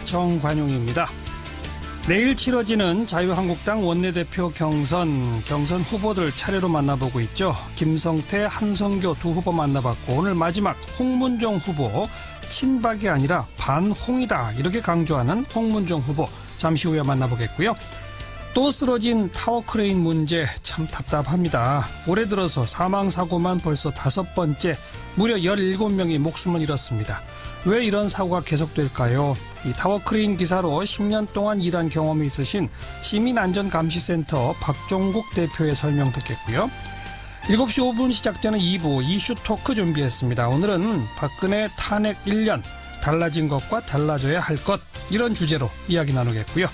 정관용입니다. 내일 치러지는 자유한국당 원내대표 경선 후보들 차례로 만나보고 있죠. 김성태, 한성교 두 후보 만나봤고 오늘 마지막 홍문종 후보, 친박이 아니라 반홍이다 이렇게 강조하는 홍문종 후보 잠시 후에 만나보겠고요. 또 쓰러진 타워크레인 문제 참 답답합니다. 올해 들어서 사망사고만 벌써 5번째, 무려 17명이 목숨을 잃었습니다. 왜 이런 사고가 계속될까요? 이 타워크레인 기사로 10년 동안 일한 경험이 있으신 시민안전감시센터 박종국 대표의 설명 듣겠고요. 7시 5분 시작되는 2부 이슈 토크 준비했습니다. 오늘은 박근혜 탄핵 1년, 달라진 것과 달라져야 할 것, 이런 주제로 이야기 나누겠고요.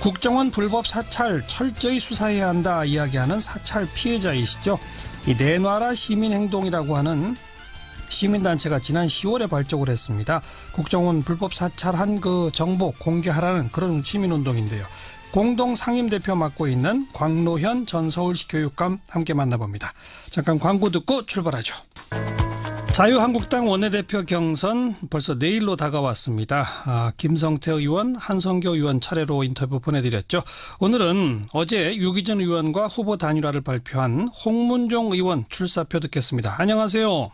국정원 불법 사찰 철저히 수사해야 한다 이야기하는 사찰 피해자이시죠. 이 내놔라 시민행동이라고 하는 시민단체가 지난 10월에 발족을 했습니다. 국정원 불법 사찰한 그 정보 공개하라는 그런 시민운동인데요. 공동 상임대표 맡고 있는 광노현 전 서울시 교육감 함께 만나봅니다. 잠깐 광고 듣고 출발하죠. 자유한국당 원내대표 경선 벌써 내일로 다가왔습니다. 김성태 의원, 한성교 의원 차례로 인터뷰 보내드렸죠. 오늘은 어제 유기준 의원과 후보 단일화를 발표한 홍문종 의원 출사표 듣겠습니다. 안녕하세요.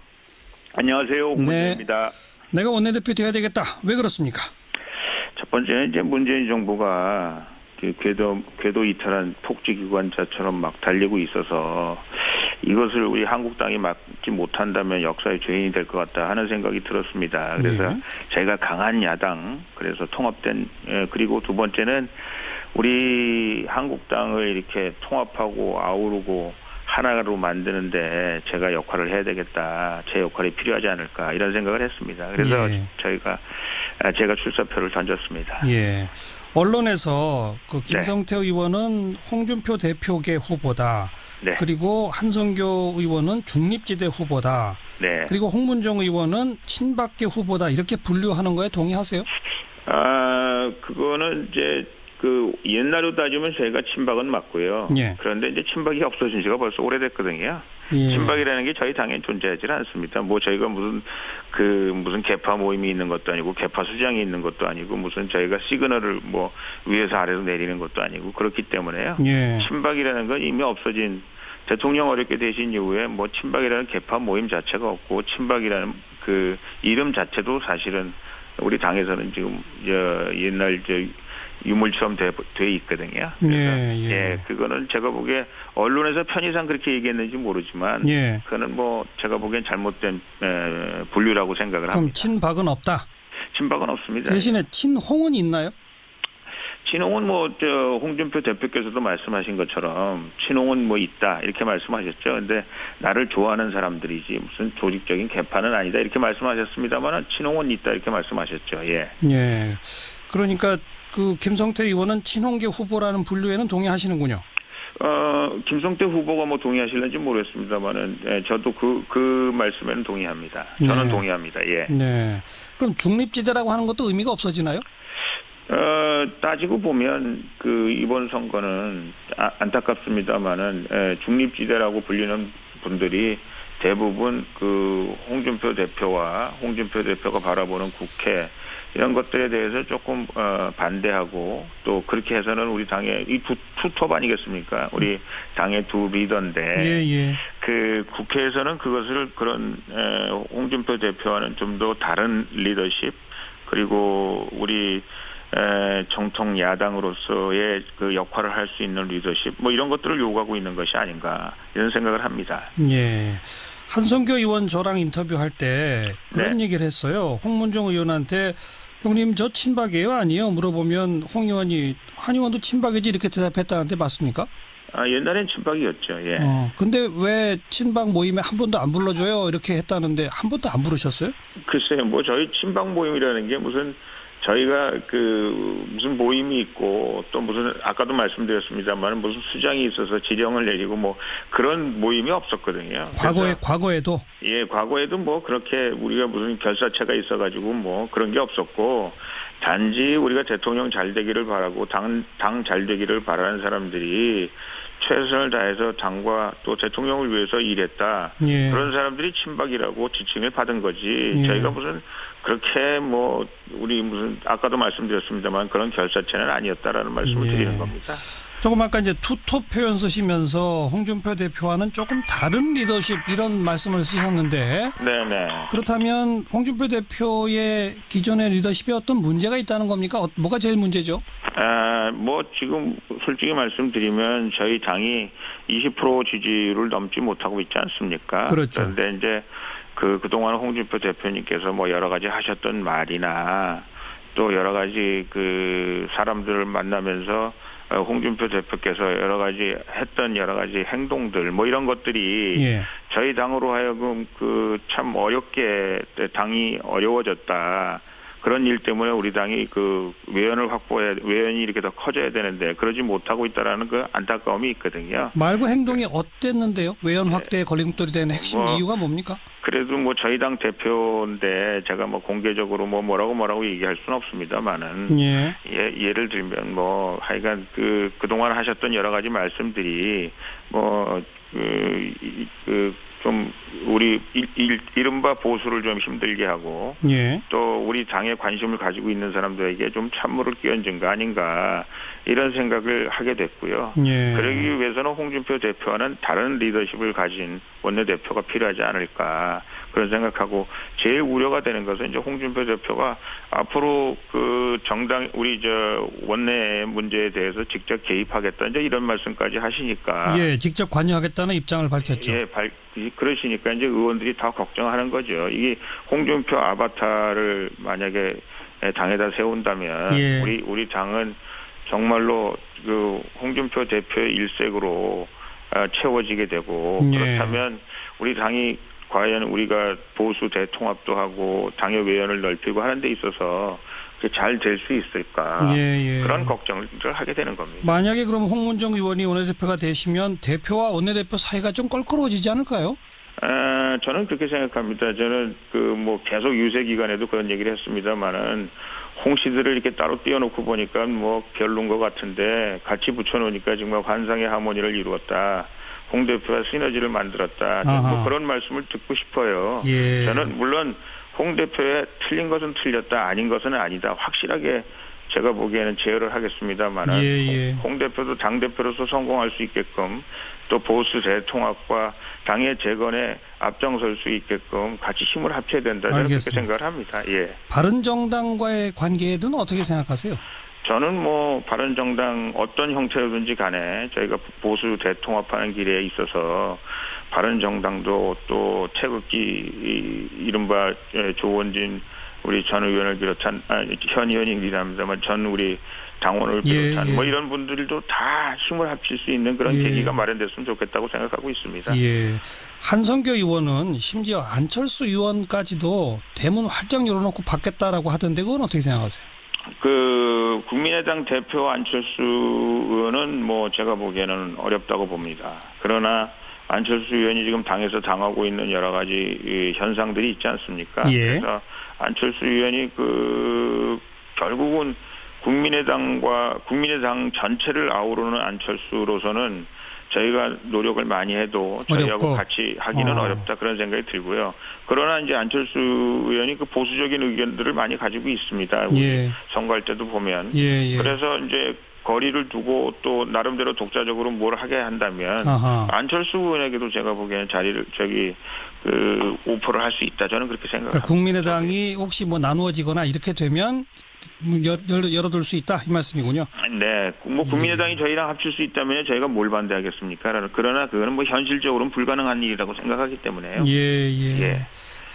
안녕하세요. 홍문종입니다. 네. 내가 원내대표 돼야 되겠다. 왜 그렇습니까? 첫 번째는 이제 문재인 정부가 궤도 이탈한 폭지기관차처럼 막 달리고 있어서 이것을 우리 한국당이 막지 못한다면 역사의 죄인이 될 것 같다 하는 생각이 들었습니다. 그래서 제가 강한 야당, 그래서 통합된, 그리고 두 번째는 우리 한국당을 이렇게 통합하고 아우르고 하나로 만드는데 제가 역할을 해야 되겠다. 제 역할이 필요하지 않을까 이런 생각을 했습니다. 그래서 제가 출사표를 던졌습니다. 예. 언론에서 그 김성태 의원은 홍준표 대표계 후보다. 네. 그리고 한성교 의원은 중립지대 후보다. 네. 그리고 홍문종 의원은 친박계 후보다 이렇게 분류하는 거에 동의하세요? 그거는 이제 옛날로 따지면 저희가 친박은 맞고요. 예. 그런데 이제 친박이 없어진 지가 벌써 오래됐거든요. 예. 친박이라는 게 저희 당에 존재하지 않습니다. 뭐 저희가 무슨 개파 모임이 있는 것도 아니고 개파 수장이 있는 것도 아니고 무슨 저희가 시그널을 뭐 위에서 아래로 내리는 것도 아니고 그렇기 때문에요. 예. 친박이라는 건 이미 없어진, 대통령 어렵게 되신 이후에 뭐 친박이라는 개파 모임 자체가 없고 친박이라는 그 이름 자체도 사실은 우리 당에서는 지금 옛날 유물처럼 돼 있거든요. 그래서 그거는 제가 보기에 언론에서 편의상 그렇게 얘기했는지 모르지만 그거는 뭐 제가 보기엔 잘못된 분류라고 생각을 합니다. 그럼 친박은 없다? 친박은 없습니다. 대신에 친홍은 있나요? 친홍은 홍준표 대표께서도 말씀하신 것처럼 친홍은 있다 이렇게 말씀하셨죠. 근데 나를 좋아하는 사람들이지 무슨 조직적인 개파는 아니다 이렇게 말씀하셨습니다만 친홍은 있다 이렇게 말씀하셨죠. 예. 그러니까 그 김성태 의원은 친홍계 후보라는 분류에는 동의하시는군요. 김성태 후보가 동의하실는지 모르겠습니다만은 저도 그 말씀에는 동의합니다. 저는 동의합니다. 예. 네. 그럼 중립지대라고 하는 것도 의미가 없어지나요? 따지고 보면 이번 선거는 안타깝습니다만은 중립지대라고 불리는 분들이 대부분 홍준표 대표가 바라보는 국회 이런 것들에 대해서 조금 반대하고 또 그렇게 해서는 우리 당의 이 투톱 아니겠습니까? 우리 당의 두 리더인데 그 국회에서는 그것을 그런 홍준표 대표와는 좀 더 다른 리더십 그리고 우리 정통 야당으로서의 그 역할을 할 수 있는 리더십 이런 것들을 요구하고 있는 것이 아닌가 이런 생각을 합니다. 예. 한성교 의원 저랑 인터뷰할 때 그런 얘기를 했어요. 홍문종 의원한테 형님 저 친박이에요 아니에요? 물어보면 홍 의원이 한 의원도 친박이지 이렇게 대답했다는데 맞습니까? 옛날엔 친박이었죠. 예. 근데 왜 친박 모임에 한 번도 안 불러줘요? 이렇게 했다는데 한 번도 안 부르셨어요? 글쎄요. 저희 친박 모임이라는 게 무슨 저희가 무슨 모임이 있고 또 무슨 아까도 말씀드렸습니다만 무슨 수장이 있어서 지령을 내리고 그런 모임이 없었거든요. 과거에도? 예, 과거에도 그렇게 우리가 무슨 결사체가 있어가지고 그런 게 없었고 단지 우리가 대통령 잘 되기를 바라고 당 잘 되기를 바라는 사람들이 최선을 다해서 당과 또 대통령을 위해서 일했다. 예. 그런 사람들이 친박이라고 지칭을 받은 거지. 예. 저희가 무슨 그렇게 뭐 우리 무슨 아까도 말씀드렸습니다만 그런 결사체는 아니었다라는 말씀을 예. 드리는 겁니다. 조금 아까 이제 투톱 표현 쓰시면서 홍준표 대표와는 조금 다른 리더십 이런 말씀을 쓰셨는데 네네. 그렇다면 홍준표 대표의 기존의 리더십에 어떤 문제가 있다는 겁니까? 뭐가 제일 문제죠? 뭐 지금 솔직히 말씀드리면 저희 당이 20% 지지율을 넘지 못하고 있지 않습니까? 그렇죠. 그런데 이제 그동안 홍준표 대표님께서 뭐 여러 가지 하셨던 말이나 또 여러 가지 그 사람들을 만나면서 홍준표 대표께서 여러 가지 했던 여러 가지 행동들 뭐 이런 것들이 예. 저희 당으로 하여금 그 참 어렵게 당이 어려워졌다. 그런 일 때문에 우리 당이 그 외연이 이렇게 더 커져야 되는데 그러지 못하고 있다라는 그 안타까움이 있거든요. 말고 행동이 어땠는데요? 외연 확대에 걸림돌이 되는 핵심 이유가 뭡니까? 그래도 뭐 저희 당 대표인데 제가 뭐 공개적으로 뭐 뭐라고 얘기할 수는 없습니다만은 예를 들면 뭐 하여간 그동안 하셨던 여러 가지 말씀들이 뭐 좀 우리 이른바 보수를 좀 힘들게 하고 예. 또 우리 당에 관심을 가지고 있는 사람들에게 좀 찬물을 끼얹은 거 아닌가 이런 생각을 하게 됐고요. 예. 그러기 위해서는 홍준표 대표와는 다른 리더십을 가진 원내대표가 필요하지 않을까 그런 생각하고 제일 우려가 되는 것은 이제 홍준표 대표가 앞으로 그 정당 우리 원내 문제에 대해서 직접 개입하겠다 이제 이런 말씀까지 하시니까 예, 직접 관여하겠다는 입장을 밝혔죠. 예, 그러시니까 이제 의원들이 다 걱정하는 거죠. 이게 홍준표 아바타를 만약에 당에다 세운다면 예. 우리 당은 정말로 그 홍준표 대표의 일색으로 채워지게 되고 예. 그렇다면 우리 당이 과연 우리가 보수 대통합도 하고 당의 외연을 넓히고 하는 데 있어서 잘 될 수 있을까 예. 그런 걱정을 하게 되는 겁니다. 만약에 그럼 홍문종 의원이 원내대표가 되시면 대표와 원내대표 사이가 좀 껄끄러워지지 않을까요? 저는 그렇게 생각합니다. 저는 뭐 계속 유세 기간에도 그런 얘기를 했습니다만은 홍 씨들을 이렇게 따로 띄워놓고 보니까 뭐 별론 것 같은데 같이 붙여놓으니까 정말 환상의 하모니를 이루었다. 홍 대표와 시너지를 만들었다. 뭐 그런 말씀을 듣고 싶어요. 예. 저는 물론 홍 대표의 틀린 것은 틀렸다, 아닌 것은 아니다. 확실하게 제가 보기에는 제어를 하겠습니다만 홍 대표도 당대표로서 성공할 수 있게끔 또 보수 대통합과 당의 재건에 앞장설 수 있게끔 같이 힘을 합쳐야 된다. 저는 그렇게 생각을 합니다. 예. 바른정당과의 관계는 어떻게 생각하세요? 저는 뭐 바른정당 어떤 형태로든지 간에 저희가 보수 대통합하는 길에 있어서 바른정당도 또 태극기 이른바 조원진 우리 전 의원을 비롯한 현 의원입니다만 전 우리 당원을 비롯한 뭐 이런 분들도 다 힘을 합칠 수 있는 그런 계기가 마련됐으면 좋겠다고 생각하고 있습니다. 예. 한성교 의원은 심지어 안철수 의원까지도 대문 활짝 열어놓고 받겠다라고 하던데 그건 어떻게 생각하세요? 국민의당 대표 안철수 의원은 뭐 제가 보기에는 어렵다고 봅니다. 그러나 안철수 의원이 지금 당에서 당하고 있는 여러 가지 현상들이 있지 않습니까? 예. 그래서 안철수 의원이 결국은 국민의당 전체를 아우르는 안철수로서는 저희가 노력을 많이 해도 저희하고 같이 하기는 어렵다 그런 생각이 들고요. 그러나 이제 안철수 의원이 보수적인 의견들을 많이 가지고 있습니다. 우리 선거할 때도 보면. 그래서 이제 거리를 두고 또 나름대로 독자적으로 뭘 하게 한다면 안철수 의원에게도 제가 보기에는 자리를 오퍼를 할 수 있다. 저는 그렇게 생각합니다. 그러니까 국민의당이 혹시 뭐 나누어지거나 이렇게 되면 열어둘 수 있다 이 말씀이군요. 네, 뭐 국민의당이 저희랑 합칠 수 있다면 저희가 뭘 반대하겠습니까? 그러나 그거는 뭐 현실적으로는 불가능한 일이라고 생각하기 때문에요. 예.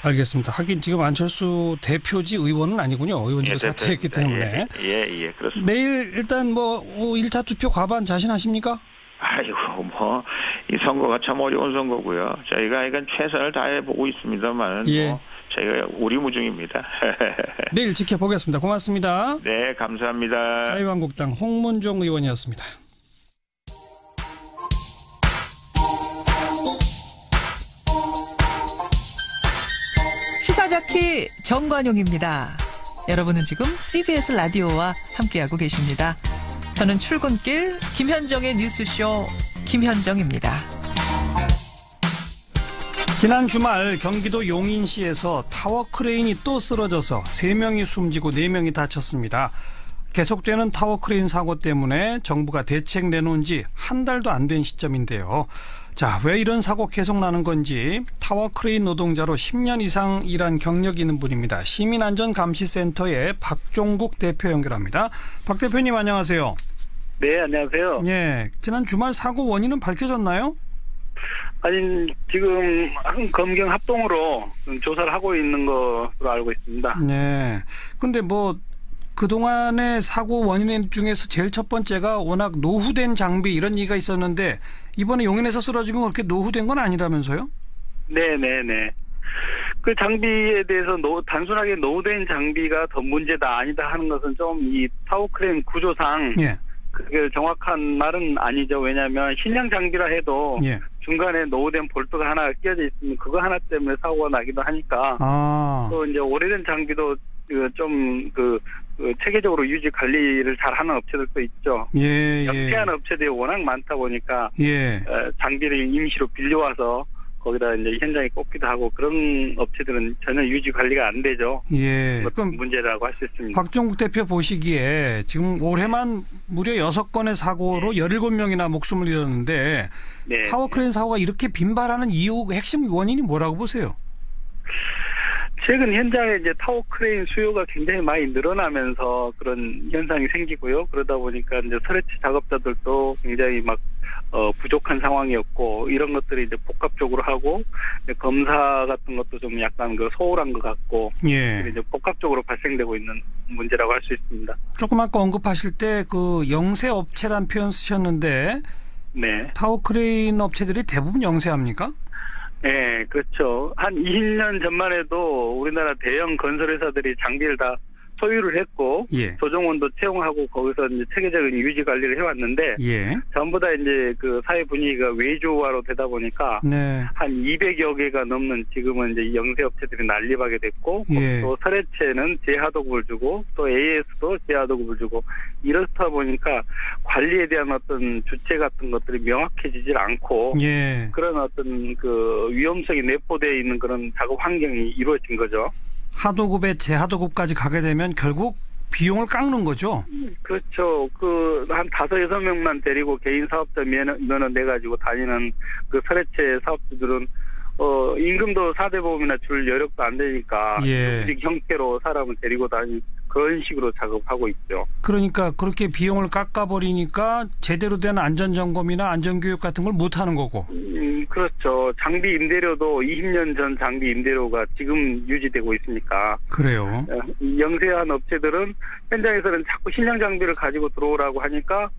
알겠습니다. 하긴 지금 안철수 대표지 의원은 아니군요. 의원직을 사퇴했기 때문에. 예, 그렇습니다. 내일 일단 뭐 1차 투표 과반 자신하십니까? 아이고 이 선거가 참 어려운 선거고요. 저희가 약간 최선을 다해 보고 있습니다만 뭐 저희가 오리무중입니다. 내일 지켜보겠습니다. 고맙습니다. 네, 감사합니다. 자유한국당 홍문종 의원이었습니다. 시사자키 정관용입니다. 여러분은 지금 CBS 라디오와 함께하고 계십니다. 저는 출근길 김현정의 뉴스쇼 김현정입니다. 지난 주말 경기도 용인시에서 타워 크레인이 또 쓰러져서 3명이 숨지고 4명이 다쳤습니다. 계속되는 타워 크레인 사고 때문에 정부가 대책 내놓은 지 한 달도 안 된 시점인데요. 자, 왜 이런 사고 계속 나는 건지 타워 크레인 노동자로 10년 이상 일한 경력이 있는 분입니다. 시민안전감시센터의 박종국 대표 연결합니다. 박 대표님 안녕하세요. 네, 안녕하세요. 예, 지난 주말 사고 원인은 밝혀졌나요? 아니, 지금 검경 합동으로 조사를 하고 있는 것으로 알고 있습니다. 네. 근데 그동안의 사고 원인 중에서 제일 첫 번째가 워낙 노후된 장비 이런 얘기가 있었는데 이번에 용인에서 쓰러진 건 그렇게 노후된 건 아니라면서요? 네네네. 그 장비에 대해서 단순하게 노후된 장비가 더 문제다 아니다 하는 것은 좀 이 타워크레인 구조상 예. 그게 정확한 말은 아니죠. 왜냐하면 신형 장비라 해도 예. 중간에 노후된 볼트가 하나 끼어져 있으면 그거 하나 때문에 사고가 나기도 하니까 또 이제 오래된 장비도 좀 체계적으로 유지 관리를 잘하는 업체들도 있죠. 예. 영세한 업체들이 워낙 많다 보니까 예. 장비를 임시로 빌려와서 거기다 이제 현장에 꽂기도 하고 그런 업체들은 전혀 유지 관리가 안 되죠. 예. 그럼 문제라고 할 수 있습니다. 박종국 대표 보시기에 지금 올해만 무려 6건의 사고로 17명이나 목숨을 잃었는데 네. 타워크레인 사고가 이렇게 빈발하는 이유 핵심 원인이 뭐라고 보세요? 최근 현장에 이제 타워 크레인 수요가 굉장히 많이 늘어나면서 그런 현상이 생기고요. 그러다 보니까 이제 설치 작업자들도 굉장히 부족한 상황이었고 이런 것들이 이제 복합적으로 하고 검사 같은 것도 좀 약간 소홀한 것 같고 예. 이제 복합적으로 발생되고 있는 문제라고 할 수 있습니다. 조금 아까 언급하실 때 영세 업체란 표현 쓰셨는데 네. 타워 크레인 업체들이 대부분 영세합니까? 네, 그렇죠. 한 20년 전만 해도 우리나라 대형 건설회사들이 장비를 다 소유를 했고 예. 조종원도 채용하고 거기서 이제 체계적인 유지 관리를 해왔는데 예. 전부 다 이제 그 사회 분위기가 외주화로 되다 보니까 네. 한 200여 개가 넘는 지금은 이제 영세 업체들이 난립하게 됐고 예. 또 설해체는 재하도급을 주고 또 AS도 재하도급을 주고 이렇다 보니까 관리에 대한 어떤 주체 같은 것들이 명확해지질 않고 예. 그런 어떤 그 위험성이 내포되어 있는 그런 작업 환경이 이루어진 거죠. 하도급에 재하도급까지 가게 되면 결국 비용을 깎는 거죠? 그렇죠. 한 5-6명만 데리고 개인 사업자 면허 내가지고 다니는 그 설해체 사업주들은 임금도 4대 보험이나 줄 여력도 안 되니까 예. 조직 형태로 사람을 데리고 다니는 그런 식으로 작업하고 있죠. 그러니까 그렇게 비용을 깎아버리니까 제대로 된 안전점검이나 안전교육 같은 걸 못하는 거고. 그렇죠. 장비 임대료도 20년 전 장비 임대료가 지금 유지되고 있으니까. 그래요. 영세한 업체들은 현장에서는 자꾸 신형 장비를 가지고 들어오라고 하니까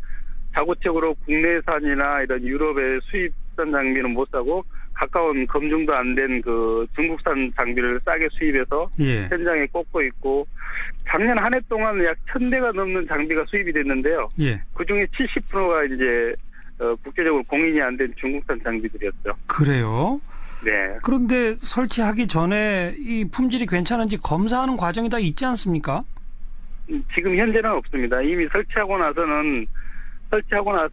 자구책으로 국내산이나 이런 유럽의 수입산 장비는 못 사고 가까운 검증도 안 된 그 중국산 장비를 싸게 수입해서 예. 현장에 꽂고 있고 작년 한 해 동안 약 1,000대가 넘는 장비가 수입이 됐는데요. 예. 그중에 70%가 이제 국제적으로 공인이 안 된 중국산 장비들이었죠. 그래요? 네. 그런데 설치하기 전에 이 품질이 괜찮은지 검사하는 과정이 다 있지 않습니까? 지금 현재는 없습니다. 이미 설치하고 나서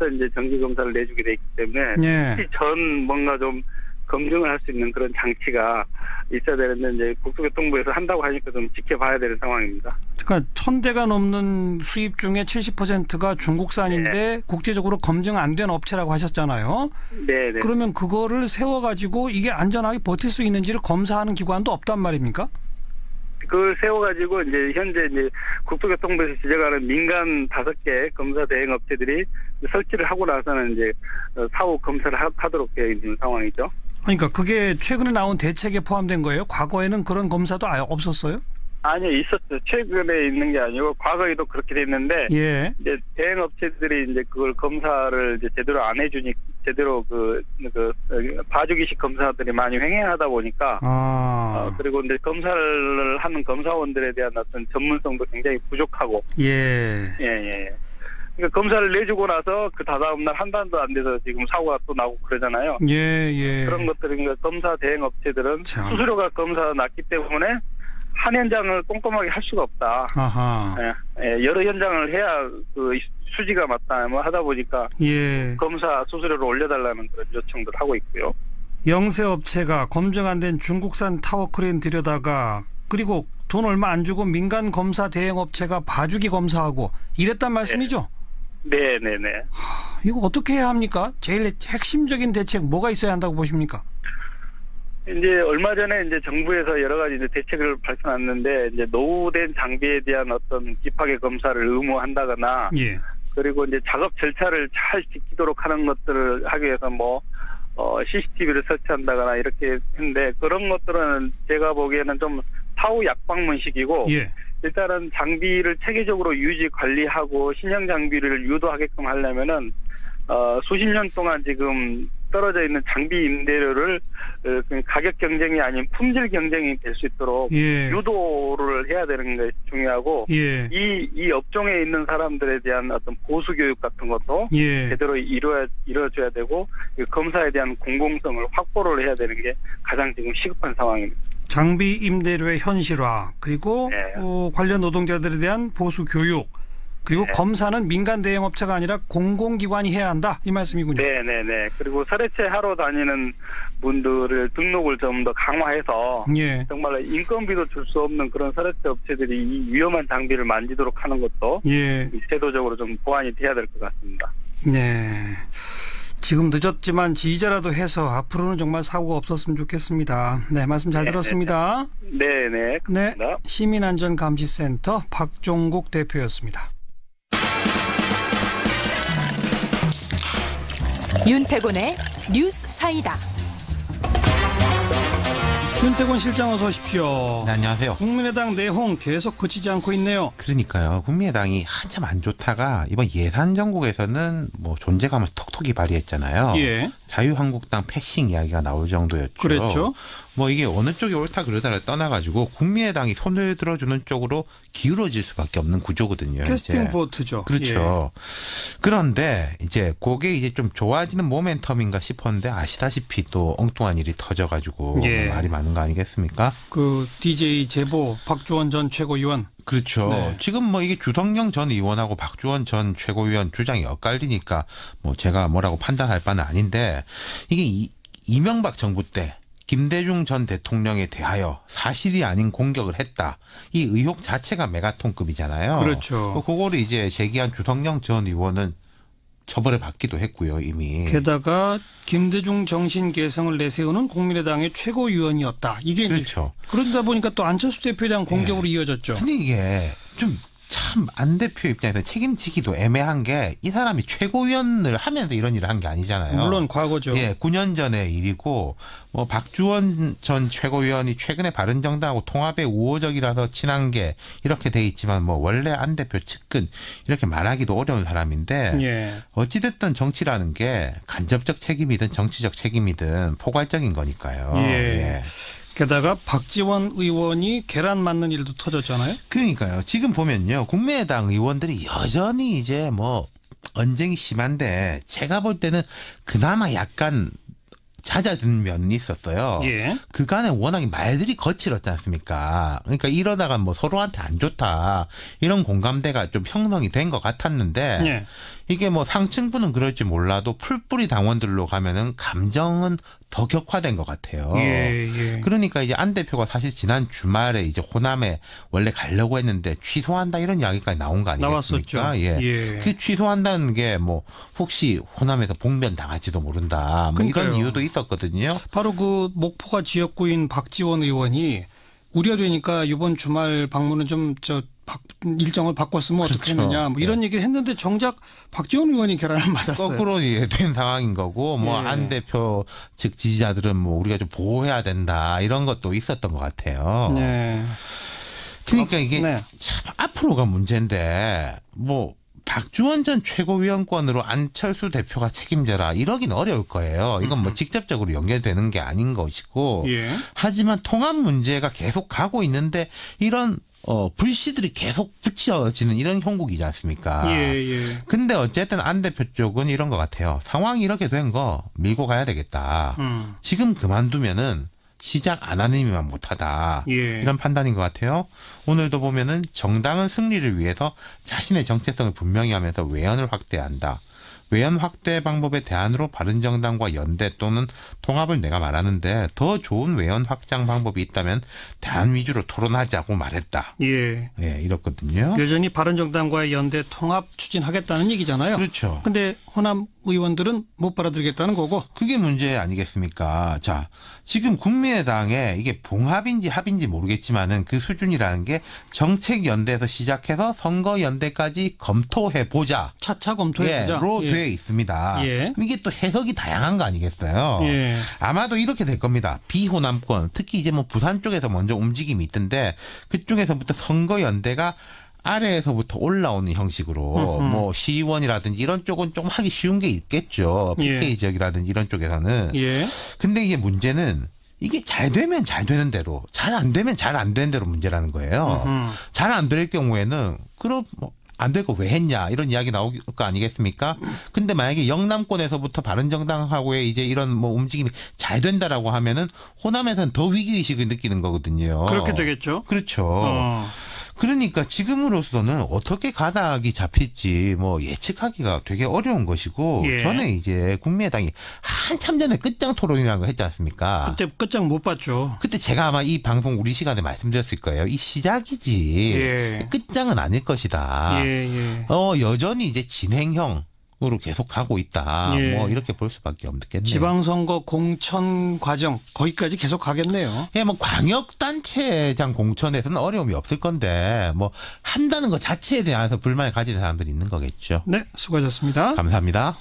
이제 정기 검사를 내주게 돼 있기 때문에 예. 전 뭔가 좀 검증을 할 수 있는 그런 장치가 있어야 되는데 이제 국토교통부에서 한다고 하니까 좀 지켜봐야 되는 상황입니다. 그러니까 1,000대가 넘는 수입 중에 70%가 중국산인데 네. 국제적으로 검증 안 된 업체라고 하셨잖아요. 네. 그러면 그거를 세워가지고 이게 안전하게 버틸 수 있는지를 검사하는 기관도 없단 말입니까? 그걸 세워가지고 이제 현재 이제 국토교통부에서 지적하는 민간 5개 검사 대행 업체들이 설치를 하고 나서는 이제 사후 검사를 하도록 되어 있는 상황이죠. 그러니까 그게 최근에 나온 대책에 포함된 거예요? 과거에는 그런 검사도 아예 없었어요? 아니요, 있었죠. 최근에 있는 게 아니고 과거에도 그렇게 됐는데 예. 이제 대행 업체들이 이제 그걸 검사를 이제 제대로 안 해주니 제대로 봐주기식 검사들이 많이 횡행하다 보니까 그리고 이제 검사를 하는 검사원들에 대한 어떤 전문성도 굉장히 부족하고 예. 그러니까 검사를 내주고 나서 그 다다음 날 한 달도 안 돼서 지금 사고가 또 나고 그러잖아요. 예. 그런 것들은 검사 대행 업체들은 수수료가 검사 낮기 때문에 한 현장을 꼼꼼하게 할 수가 없다. 아하. 여러 현장을 해야 그 수지가 맞다 뭐 하다 보니까 검사 수수료를 올려달라는 그런 요청들 하고 있고요. 영세 업체가 검증 안 된 중국산 타워크레인 들여다가 그리고 돈 얼마 안 주고 민간 검사 대행 업체가 봐주기 검사하고 이랬단 말씀이죠? 네네네. 이거 어떻게 해야 합니까? 제일 핵심적인 대책 뭐가 있어야 한다고 보십니까? 이제 얼마 전에 이제 정부에서 여러 가지 이제 대책을 발표했는데 이제 노후된 장비에 대한 어떤 집하게 검사를 의무한다거나 그리고 이제 작업 절차를 잘 지키도록 하는 것들을 하기 위해서 뭐 CCTV를 설치한다거나 이렇게 했는데 그런 것들은 제가 보기에는 좀 사후 약방문식이고 일단은 장비를 체계적으로 유지 관리하고 신형 장비를 유도하게끔 하려면은 수십 년 동안 지금 떨어져 있는 장비 임대료를 가격 경쟁이 아닌 품질 경쟁이 될 수 있도록 유도를 해야 되는 게 중요하고 이 업종에 있는 사람들에 대한 어떤 보수 교육 같은 것도 제대로 이루어져야 되고 검사에 대한 공공성을 확보를 해야 되는 게 가장 지금 시급한 상황입니다. 장비 임대료의 현실화 그리고 관련 노동자들에 대한 보수 교육 그리고 검사는 민간 대행업체가 아니라 공공기관이 해야 한다 이 말씀이군요. 네네네. 그리고 설해체 하러 다니는 분들을 등록을 좀 더 강화해서 정말 인건비도 줄 수 없는 그런 설해체 업체들이 이 위험한 장비를 만지도록 하는 것도 제도적으로 좀 보완이 돼야 될 것 같습니다. 네. 지금 늦었지만 이제라도 해서 앞으로는 정말 사고가 없었으면 좋겠습니다. 네, 말씀 잘 들었습니다. 네네. 네, 시민안전감시센터 박종국 대표였습니다. 윤태곤의 뉴스 사이다. 윤태곤 실장 어서 오십시오. 네, 안녕하세요. 국민의당 내홍 계속 그치지 않고 있네요. 그러니까요. 국민의당이 한참 안 좋다가 이번 예산 정국에서는 뭐 존재감을 톡톡히 발휘했잖아요. 자유한국당 패싱 이야기가 나올 정도였죠. 그랬죠. 뭐 이게 어느 쪽이 옳다 그러다를 떠나가지고 국민의당이 손을 들어주는 쪽으로 기울어질 수밖에 없는 구조거든요. 캐스팅 보트죠. 그렇죠. 그런데 이제 그게 이제 좀 좋아지는 모멘텀인가 싶었는데 아시다시피 또 엉뚱한 일이 터져가지고 말이 많은 거 아니겠습니까? 그 DJ 제보 박주원 전 최고위원. 그렇죠. 지금 뭐 이게 주성영 전 의원하고 박주원 전 최고위원 주장이 엇갈리니까 뭐 제가 뭐라고 판단할 바는 아닌데 이게 이명박 정부 때 김대중 전 대통령에 대하여 사실이 아닌 공격을 했다. 이 의혹 자체가 메가톤급이잖아요. 그렇죠. 그거를 이제 제기한 주성영 전 의원은 처벌을 받기도 했고요, 이미. 게다가 김대중 정신 개성을 내세우는 국민의당의 최고위원이었다. 이게 그렇죠. 그러다 보니까 또 안철수 대표에 대한 공격으로 이어졌죠. 근데 이게 좀 참 안 대표 입장에서 책임지기도 애매한 게 이 사람이 최고위원을 하면서 이런 일을 한 게 아니잖아요. 물론 과거죠. 9년 전의 일이고 뭐 박주원 전 최고위원이 최근에 바른정당하고 통합에 우호적이라서 친한 게 이렇게 돼 있지만 뭐 원래 안 대표 측근 이렇게 말하기도 어려운 사람인데 어찌됐든 정치라는 게 간접적 책임이든 정치적 책임이든 포괄적인 거니까요. 게다가 박지원 의원이 계란 맞는 일도 터졌잖아요. 그러니까요. 지금 보면요. 국민의당 의원들이 여전히 이제 뭐 언쟁이 심한데 제가 볼 때는 그나마 약간 잦아든 면이 있었어요. 그간에 워낙에 말들이 거칠었지 않습니까? 그러니까 이러다가 뭐 서로한테 안 좋다 이런 공감대가 좀 형성이 된 것 같았는데 이게 뭐 상층부는 그럴지 몰라도 풀뿌리 당원들로 가면은 감정은 더 격화된 것 같아요. 그러니까 이제 안 대표가 사실 지난 주말에 이제 호남에 원래 가려고 했는데 취소한다 이런 이야기까지 나온 거 아니겠습니까? 나왔었죠. 그 취소한다는 게 뭐 혹시 호남에서 봉변 당할지도 모른다. 뭐 이런 이유도 있었거든요. 바로 그 목포가 지역구인 박지원 의원이 우려되니까 이번 주말 방문은 좀 일정을 바꿨으면 어떻게 했느냐 뭐 이런 얘기를 했는데 정작 박지원 의원이 계란을 맞았어요. 거꾸로 된 상황인 거고 뭐 안 대표 즉 지지자들은 뭐 우리가 좀 보호해야 된다 이런 것도 있었던 것 같아요. 그러니까 이게 참 앞으로가 문제인데 뭐 박주원 전 최고위원권으로 안철수 대표가 책임져라 이러긴 어려울 거예요. 이건 뭐 직접적으로 연결되는 게 아닌 것이고 하지만 통합 문제가 계속 가고 있는데 이런 불씨들이 계속 붙여지는 이런 형국이지 않습니까? 근데 어쨌든 안 대표 쪽은 이런 것 같아요. 상황이 이렇게 된 거 밀고 가야 되겠다. 지금 그만두면은 시작 안 하는 의미만 못하다. 예. 이런 판단인 것 같아요. 오늘도 보면은 정당은 승리를 위해서 자신의 정체성을 분명히 하면서 외연을 확대해야 한다. 외연 확대 방법의 대안으로 바른정당과 연대 또는 통합을 내가 말하는데 더 좋은 외연 확장 방법이 있다면 대안 위주로 토론하자고 말했다. 예. 예, 이렇거든요. 여전히 바른정당과의 연대 통합 추진하겠다는 얘기잖아요. 그렇죠. 근데 호남 의원들은 못 받아들이겠다는 거고. 그게 문제 아니겠습니까? 자, 지금 국민의당에 이게 봉합인지 합인지 모르겠지만은 그 수준이라는 게 정책연대에서 시작해서 선거연대까지 검토해보자. 차차 검토해보자. 로 돼 있습니다. 예. 이게 또 해석이 다양한 거 아니겠어요? 예. 아마도 이렇게 될 겁니다. 비호남권, 특히 이제 뭐 부산 쪽에서 먼저 움직임이 있던데 그쪽에서부터 선거연대가 아래에서부터 올라오는 형식으로 뭐 시의원이라든지 이런 쪽은 좀 하기 쉬운 게 있겠죠. PK 예. 지역이라든지 이런 쪽에서는. 예. 근데 이게 문제는 이게 잘 되면 잘 되는 대로, 잘 안 되면 잘 안 되는 대로 문제라는 거예요. 잘 안 될 경우에는 그럼 뭐 안 될 거 왜 했냐 이런 이야기 나올 거 아니겠습니까? 근데 만약에 영남권에서부터 바른정당하고의 이제 이런 뭐 움직임이 잘 된다라고 하면은 호남에서는 더 위기의식을 느끼는 거거든요. 그렇게 되겠죠. 그렇죠. 그러니까 지금으로서는 어떻게 가닥이 잡힐지 뭐 예측하기가 되게 어려운 것이고 예. 전에 이제 국민의당이 한참 전에 끝장 토론이라는 거 했지 않습니까? 그때 끝장 못 봤죠. 그때 제가 아마 이 방송 우리 시간에 말씀드렸을 거예요. 이 시작이지 예. 끝장은 아닐 것이다. 예. 여전히 이제 진행형 으로 계속 가고 있다. 예. 뭐 이렇게 볼 수밖에 없겠네요. 지방선거 공천 과정 거기까지 계속 가겠네요. 예, 뭐 광역단체장 공천에서는 어려움이 없을 건데 뭐 한다는 것 자체에 대해서 불만을 가지는 사람들이 있는 거겠죠. 네, 수고하셨습니다. 감사합니다.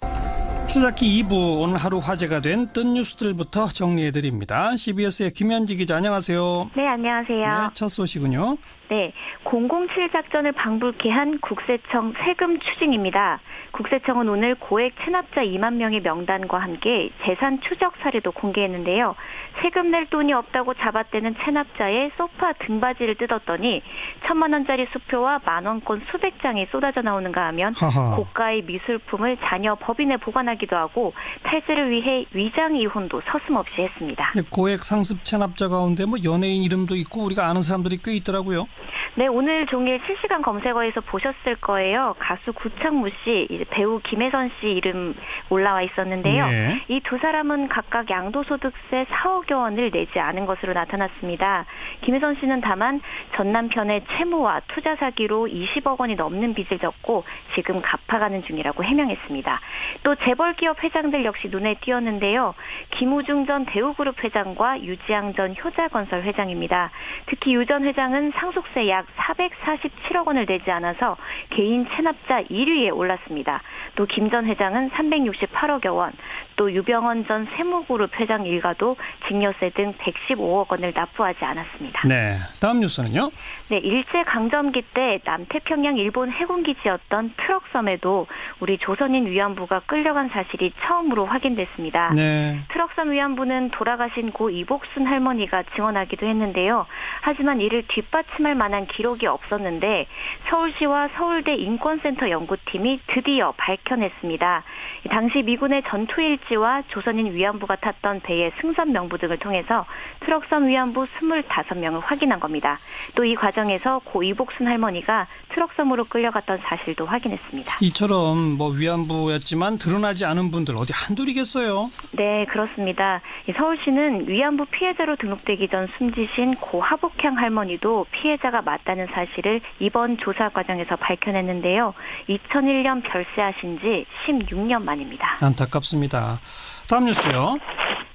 시작기 2부 오늘 하루 화제가 된 뜬 뉴스들부터 정리해드립니다. CBS의 김현지 기자 안녕하세요. 네, 안녕하세요. 네, 첫 소식은요. 네, 007 작전을 방불케 한 국세청 세금 추징입니다. 국세청은 오늘 고액 체납자 2만 명의 명단과 함께 재산 추적 사례도 공개했는데요. 세금 낼 돈이 없다고 잡아떼는 체납자의 소파 등받이를 뜯었더니 1,000만 원짜리 수표와 만원권 수백 장이 쏟아져 나오는가 하면 하하. 고가의 미술품을 자녀 법인에 보관하기도 하고 탈세를 위해 위장 이혼도 서슴없이 했습니다. 네, 고액 상습 체납자 가운데 뭐 연예인 이름도 있고 우리가 아는 사람들이 꽤 있더라고요. 네, 오늘 종일 실시간 검색어에서 보셨을 거예요. 가수 구창모 씨, 이제 배우 김혜선 씨 이름 올라와 있었는데요. 네. 이 두 사람은 각각 양도소득세 4억여 원을 내지 않은 것으로 나타났습니다. 김혜선 씨는 다만 전 남편의 채무와 투자 사기로 20억 원이 넘는 빚을 졌고 지금 갚아가는 중이라고 해명했습니다. 또 재벌기업 회장들 역시 눈에 띄었는데요. 김우중 전 대우그룹 회장과 유지양 전 효자건설 회장입니다. 특히 유 전 회장은 상속세 약 447억 원을 내지 않아서 개인 체납자 1위에 올랐습니다. 또 김 전 회장은 368억여 원, 또 유병헌 전 세무그룹 회장 일가도 증여세 등 115억 원을 납부하지 않았습니다. 네, 다음 뉴스는요. 네, 일제강점기 때 남태평양 일본 해군기지였던 트럭섬에도 우리 조선인 위안부가 끌려간 사실이 처음으로 확인됐습니다. 네. 트럭섬 위안부는 돌아가신 고 이복순 할머니가 증언하기도 했는데요. 하지만 이를 뒷받침할 만한 기록이 없었는데 서울시와 서울대 인권센터 연구팀이 드디어 밝혀냈습니다. 당시 미군의 전투일지와 조선인 위안부가 탔던 배의 승선 명부 등을 통해서 트럭섬 위안부 25명을 확인한 겁니다. 또 이 과정에서 고 이복순 할머니가 트럭섬으로 끌려갔던 사실도 확인했습니다. 이처럼 뭐 위안부였지만 드러나지 않은 분들 어디 한둘이겠어요? 네, 그렇습니다. 서울시는 위안부 피해자로 등록되기 전 숨지신 고 하복향 할머니도 피해자가 맞다는 사실을 이번 조사 과정에서 밝혀냈는데요. 2001년 별세하신 지 16년 만입니다. 안타깝습니다. 다음 뉴스요.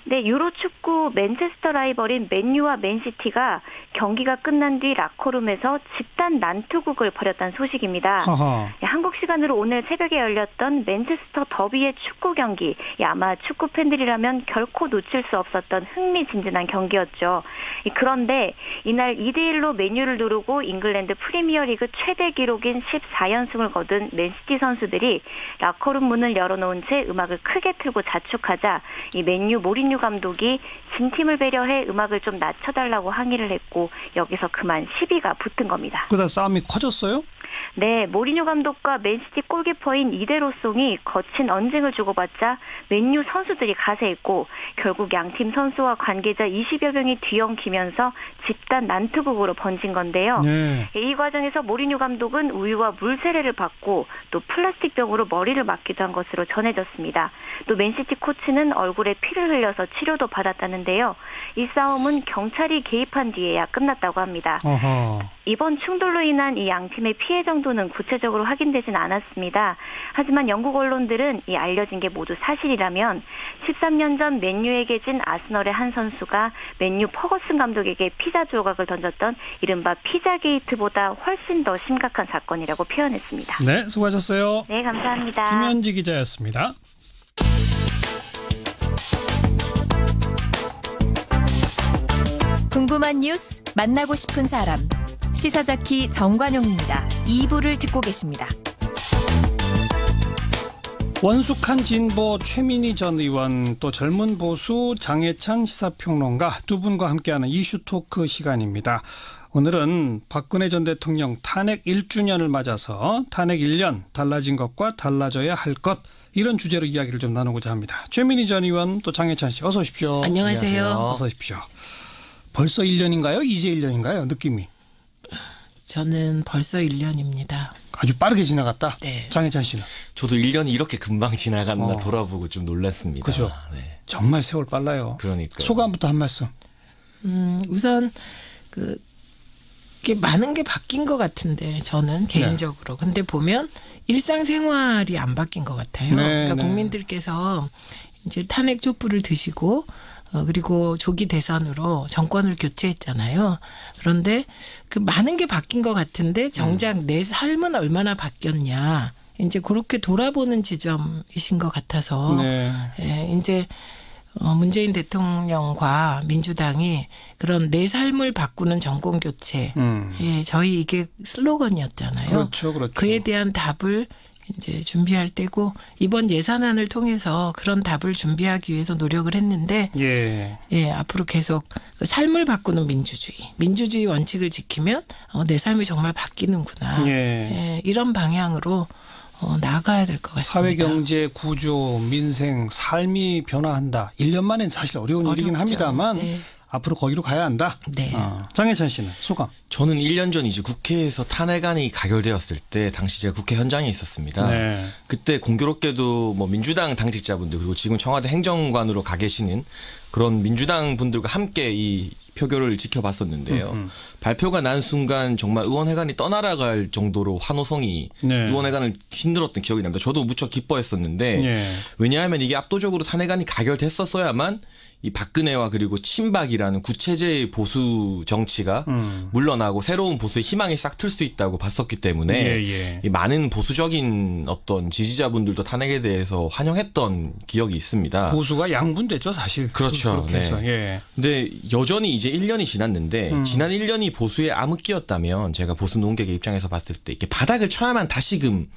네, 유로 축구 맨체스터 라이벌인 맨유와 맨시티가 경기가 끝난 뒤 라커룸에서 집단 난투극을 벌였다는 소식입니다. 네, 한국 시간으로 오늘 새벽에 열렸던 맨체스터 더비의 축구 경기. 아마 축구 팬들이라면 결코 놓칠 수 없었던 흥미진진한 경기였죠. 그런데 이날 2대1로 맨유를 누르고 잉글랜드 프리미어리그 최대 기록인 14연승을 거둔 맨시티 선수들이 라커룸 문을 열어놓은 채 음악을 크게 틀고 자축하자 이 맨유 모리뉴 감독이 진 팀을 배려해 음악을 좀 낮춰달라고 항의를 했고 여기서 그만 시비가 붙은 겁니다. 그러다 싸움이 커졌어요? 네, 모리뉴 감독과 맨시티 골키퍼인 이데로송이 거친 언쟁을 주고받자 맨유 선수들이 가세했고 결국 양팀 선수와 관계자 20여 명이 뒤엉키면서 집단 난투극으로 번진 건데요. 네. 이 과정에서 모리뉴 감독은 우유와 물 세례를 받고 또 플라스틱 병으로 머리를 맞기도 한 것으로 전해졌습니다. 또 맨시티 코치는 얼굴에 피를 흘려서 치료도 받았다는데요. 이 싸움은 경찰이 개입한 뒤에야 끝났다고 합니다. 어허. 이번 충돌로 인한 이 양팀의 피해 정도는 구체적으로 확인되진 않았습니다. 하지만 영국 언론들은 이 알려진 게 모두 사실이라면 13년 전 맨유에게 진 아스널의 한 선수가 맨유 퍼거슨 감독에게 피자 조각을 던졌던 이른바 피자 게이트보다 훨씬 더 심각한 사건이라고 표현했습니다. 네, 수고하셨어요. 네, 감사합니다. 김현지 기자였습니다. 궁금한 뉴스, 만나고 싶은 사람. 시사자키 정관용입니다. 2부를 듣고 계십니다. 원숙한 진보 최민희 전 의원 또 젊은 보수 장해찬 시사평론가 두 분과 함께하는 이슈 토크 시간입니다. 오늘은 박근혜 전 대통령 탄핵 1주년을 맞아서 탄핵 1년 달라진 것과 달라져야 할 것 이런 주제로 이야기를 좀 나누고자 합니다. 최민희 전 의원 또 장해찬 씨 어서 오십시오. 안녕하세요. 어서 오십시오. 벌써 1년인가요? 이제 1년인가요? 느낌이. 저는 벌써 1년입니다. 아주 빠르게 지나갔다? 네. 장해찬 씨는? 저도 1년이 이렇게 금방 지나갔나 돌아보고 좀 놀랐습니다. 그죠? 네. 정말 세월 빨라요. 그러니까. 소감부터 한 말씀. 우선 이게 많은 게 바뀐 것 같은데 저는 개인적으로. 네. 근데 보면 일상생활이 안 바뀐 것 같아요. 네, 그러니까 국민들께서 이제 탄핵 촛불을 드시고 그리고 조기 대선으로 정권을 교체했잖아요. 그런데 그 많은 게 바뀐 것 같은데 정작 내 삶은 얼마나 바뀌었냐. 이제 그렇게 돌아보는 지점이신 것 같아서 네. 예, 이제 문재인 대통령과 민주당이 그런 내 삶을 바꾸는 정권 교체. 예, 저희 이게 슬로건이었잖아요. 그렇죠, 그렇죠. 그에 대한 답을 이제 준비할 때고 이번 예산안을 통해서 그런 답을 준비하기 위해서 노력을 했는데 예, 앞으로 계속 삶을 바꾸는 민주주의 원칙을 지키면 내 삶이 정말 바뀌는구나. 예, 이런 방향으로 나아가야 될 것 같습니다. 사회 경제 구조 민생 삶이 변화한다. 1년 만엔 사실 어려운 일이긴 합니다만 네. 앞으로 거기로 가야 한다. 네. 장해찬 씨는 소감? 저는 1년 전 이제 국회에서 탄핵안이 가결되었을 때 당시 제가 국회 현장에 있었습니다. 네. 그때 공교롭게도 뭐 민주당 당직자분들 그리고 지금 청와대 행정관으로 가 계시는 그런 민주당 분들과 함께 이 표결을 지켜봤었는데요. 발표가 난 순간 정말 의원회관이 떠나갈 정도로 환호성이 네. 의원회관을 힘들었던 기억이 납니다. 저도 무척 기뻐했었는데 네. 왜냐하면 이게 압도적으로 탄핵안이 가결됐었어야만 이 박근혜와 그리고 친박이라는 구체제의 보수 정치가 물러나고 새로운 보수의 희망이 싹 틀 수 있다고 봤었기 때문에 이 많은 보수적인 어떤 지지자분들도 탄핵에 대해서 환영했던 기억이 있습니다. 보수가 양분됐죠, 사실. 그렇죠. 그렇게 해서. 네. 근데 여전히 이제 1년이 지났는데 지난 1년이 보수의 암흑기였다면 제가 보수 논객의 입장에서 봤을 때 이렇게 바닥을 쳐야만 다시금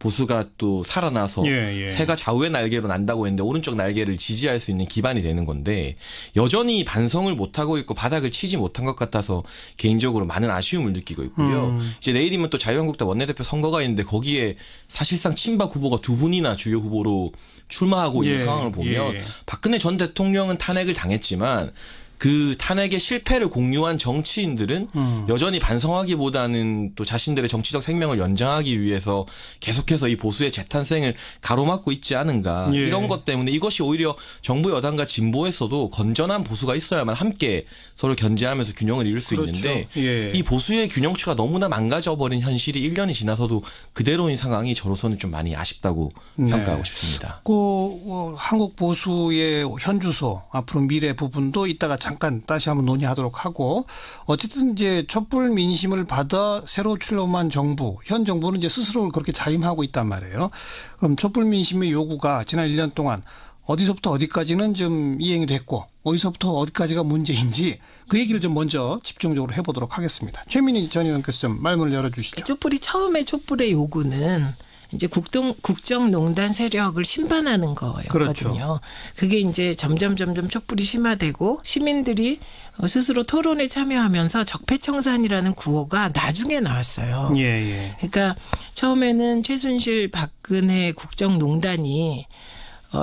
보수가 또 살아나서 새가 좌우의 날개로 난다고 했는데 오른쪽 날개를 지지할 수 있는 기반이 되는 건데 여전히 반성을 못하고 있고 바닥을 치지 못한 것 같아서 개인적으로 많은 아쉬움을 느끼고 있고요. 이제 내일이면 또 자유한국당 원내대표 선거가 있는데 거기에 사실상 친박 후보가 두 분이나 주요 후보로 출마하고 있는 상황을 보면 박근혜 전 대통령은 탄핵을 당했지만 그 탄핵의 실패를 공유한 정치인들은 여전히 반성하기보다는 또 자신들의 정치적 생명을 연장하기 위해서 계속해서 이 보수의 재탄생을 가로막고 있지 않은가. 이런 것 때문에 이것이 오히려 정부 여당과 진보에서도 건전한 보수가 있어야만 함께 서로 견제하면서 균형을 이룰 수 있는데 이 보수의 균형추가 너무나 망가져버린 현실이 1년이 지나서도 그대로인 상황이 저로서는 좀 많이 아쉽다고 평가하고 싶습니다. 한국 보수의 현주소 앞으로 미래 부분도 이따가 잠깐 다시 한번 논의하도록 하고 어쨌든 이제 촛불 민심을 받아 새로 출범한 정부, 현 정부는 이제 스스로를 그렇게 자임하고 있단 말이에요. 그럼 촛불 민심의 요구가 지난 1년 동안 어디서부터 어디까지는 좀 이행이 됐고 어디서부터 어디까지가 문제인지 그 얘기를 좀 먼저 집중적으로 해보도록 하겠습니다. 최민희 전 의원께서 좀 말문을 열어주시죠. 촛불의 요구는 이제 국정농단 세력을 심판하는 거였거든요. 그렇죠. 그게 이제 점점 촛불이 심화되고 시민들이 스스로 토론에 참여하면서 적폐청산이라는 구호가 나중에 나왔어요. 예. 그러니까 처음에는 최순실 박근혜 국정농단이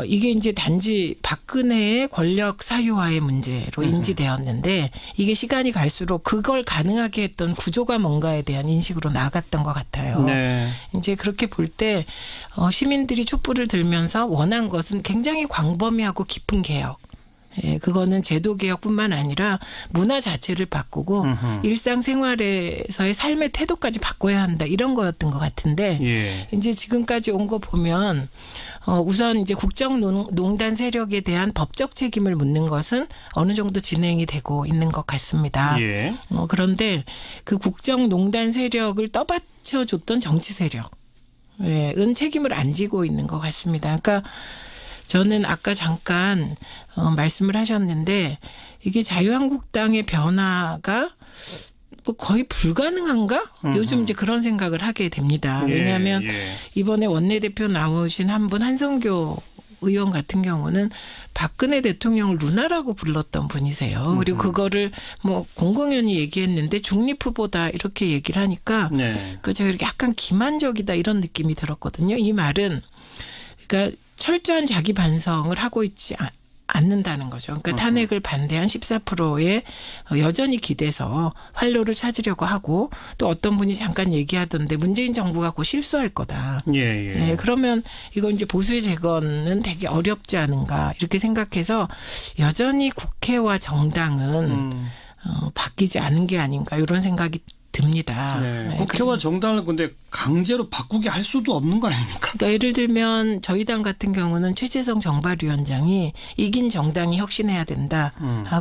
이게 이제 단지 박근혜의 권력 사유화의 문제로 인지되었는데 이게 시간이 갈수록 그걸 가능하게 했던 구조가 뭔가에 대한 인식으로 나아갔던 것 같아요. 네. 이제 그렇게 볼 때 시민들이 촛불을 들면서 원한 것은 굉장히 광범위하고 깊은 개혁. 예, 그거는 제도 개혁뿐만 아니라 문화 자체를 바꾸고 일상생활에서의 삶의 태도까지 바꿔야 한다 이런 거였던 것 같은데 예. 이제 지금까지 온 거 보면 우선 이제 국정농단 세력에 대한 법적 책임을 묻는 것은 어느 정도 진행이 되고 있는 것 같습니다. 예. 그런데 그 국정농단 세력을 떠받쳐줬던 정치 세력은 책임을 안 지고 있는 것 같습니다. 그러니까 저는 아까 잠깐 말씀을 하셨는데 이게 자유한국당의 변화가 뭐 거의 불가능한가? 요즘 이제 그런 생각을 하게 됩니다. 왜냐하면 이번에 원내대표 나오신 한 분 한성교 의원 같은 경우는 박근혜 대통령을 누나라고 불렀던 분이세요. 그리고 그거를 뭐 공공연히 얘기했는데 중립 후보다 이렇게 얘기를 하니까 그 제가 이렇게 약간 기만적이다 이런 느낌이 들었거든요. 이 말은 그러니까 철저한 자기 반성을 하고 있지 않는다는 거죠. 그러니까 탄핵을 반대한 14%에 여전히 기대서 활로를 찾으려고 하고 또 어떤 분이 잠깐 얘기하던데 문재인 정부가 곧 실수할 거다. 예, 그러면 이거 이제 보수의 재건은 되게 어렵지 않은가 이렇게 생각해서 여전히 국회와 정당은 바뀌지 않은 게 아닌가 이런 생각이 듭니다. 네. 국회와 정당을 근데 강제로 바꾸게 할 수도 없는 거 아닙니까? 그러니까 예를 들면 저희 당 같은 경우는 최재성 정발위원장이 이긴 정당이 혁신해야 된다.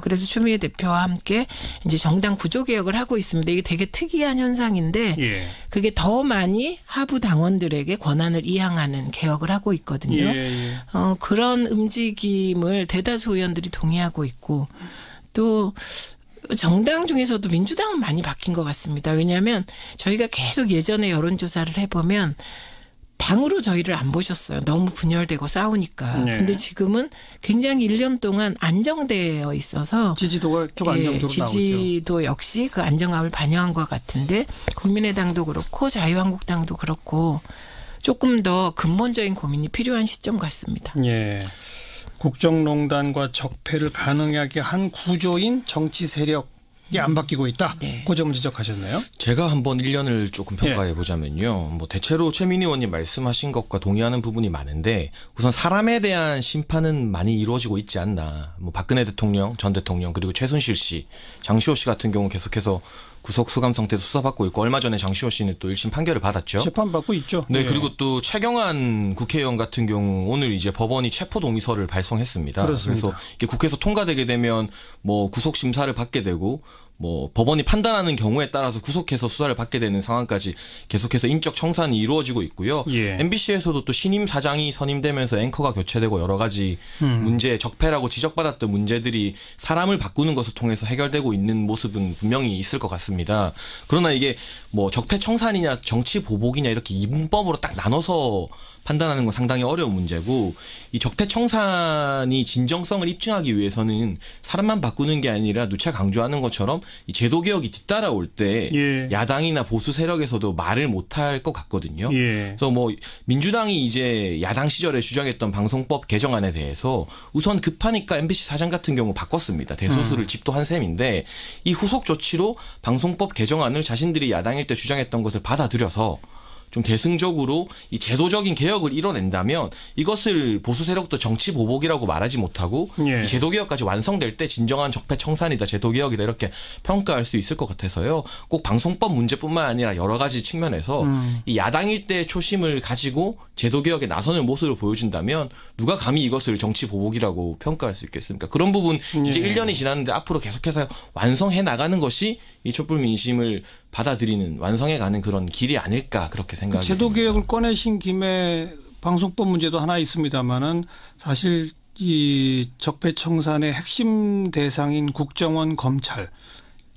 그래서 추미애 대표와 함께 이제 정당 구조 개혁을 하고 있습니다. 이게 되게 특이한 현상인데 그게 더 많이 하부 당원들에게 권한을 이양하는 개혁을 하고 있거든요. 그런 움직임을 대다수 의원들이 동의하고 있고 또 정당 중에서도 민주당은 많이 바뀐 것 같습니다. 왜냐하면 저희가 계속 예전에 여론조사를 해보면 당으로 저희를 안 보셨어요. 너무 분열되고 싸우니까. 근데 지금은 굉장히 1년 동안 안정되어 있어서 지지도가 쭉 안정적으로 나오죠. 지지도 역시 그 안정감을 반영한 것 같은데 국민의당도 그렇고 자유한국당도 그렇고 조금 더 근본적인 고민이 필요한 시점 같습니다. 예. 국정농단과 적폐를 가능하게 한 구조인 정치 세력이 안 바뀌고 있다. 그 점을 지적하셨나요? 제가 한번 1년을 조금 평가해 보자면요. 뭐 대체로 최민희 의원님 말씀하신 것과 동의하는 부분이 많은데 우선 사람에 대한 심판은 많이 이루어지고 있지 않나. 뭐 박근혜 대통령, 전 대통령 그리고 최순실 씨, 장시호 씨 같은 경우 계속해서 구속 수감 상태에서 수사받고 있고 얼마 전에 장시호 씨는 또 1심 판결을 받았죠. 재판받고 있죠. 네, 그리고 또 최경환 국회의원 같은 경우 오늘 이제 법원이 체포 동의서를 발송했습니다. 그렇습니다. 그래서 이게 국회에서 통과되게 되면 뭐 구속 심사를 받게 되고 뭐 법원이 판단하는 경우에 따라서 구속해서 수사를 받게 되는 상황까지 계속해서 인적 청산이 이루어지고 있고요. MBC에서도 또 신임 사장이 선임되면서 앵커가 교체되고 여러 가지 문제, 적폐라고 지적받았던 문제들이 사람을 바꾸는 것을 통해서 해결되고 있는 모습은 분명히 있을 것 같습니다. 그러나 이게 뭐 적폐 청산이냐 정치 보복이냐 이렇게 이분법으로 딱 나눠서 판단하는 건 상당히 어려운 문제고 이 적폐 청산이 진정성을 입증하기 위해서는 사람만 바꾸는 게 아니라 누차 강조하는 것처럼 이 제도 개혁이 뒤따라올 때 야당이나 보수 세력에서도 말을 못할 것 같거든요. 그래서 뭐 민주당이 이제 야당 시절에 주장했던 방송법 개정안에 대해서 우선 급하니까 MBC 사장 같은 경우 바꿨습니다. 대소수를 집도한 셈인데 이 후속 조치로 방송법 개정안을 자신들이 야당일 때 주장했던 것을 받아들여서 좀 대승적으로 이 제도적인 개혁을 이뤄낸다면 이것을 보수 세력도 정치 보복이라고 말하지 못하고 이 제도 개혁까지 완성될 때 진정한 적폐 청산이다, 제도 개혁이다 이렇게 평가할 수 있을 것 같아서요. 꼭 방송법 문제뿐만 아니라 여러 가지 측면에서 이 야당일 때 초심을 가지고 제도 개혁에 나서는 모습을 보여준다면 누가 감히 이것을 정치 보복이라고 평가할 수 있겠습니까? 그런 부분 이제 1년이 지났는데 앞으로 계속해서 완성해 나가는 것이 이 촛불 민심을 받아들이는 완성해가는 그런 길이 아닐까 그렇게 생각합니다. 제도 개혁을 꺼내신 김에 방송법 문제도 하나 있습니다만은 사실 이 적폐 청산의 핵심 대상인 국정원, 검찰,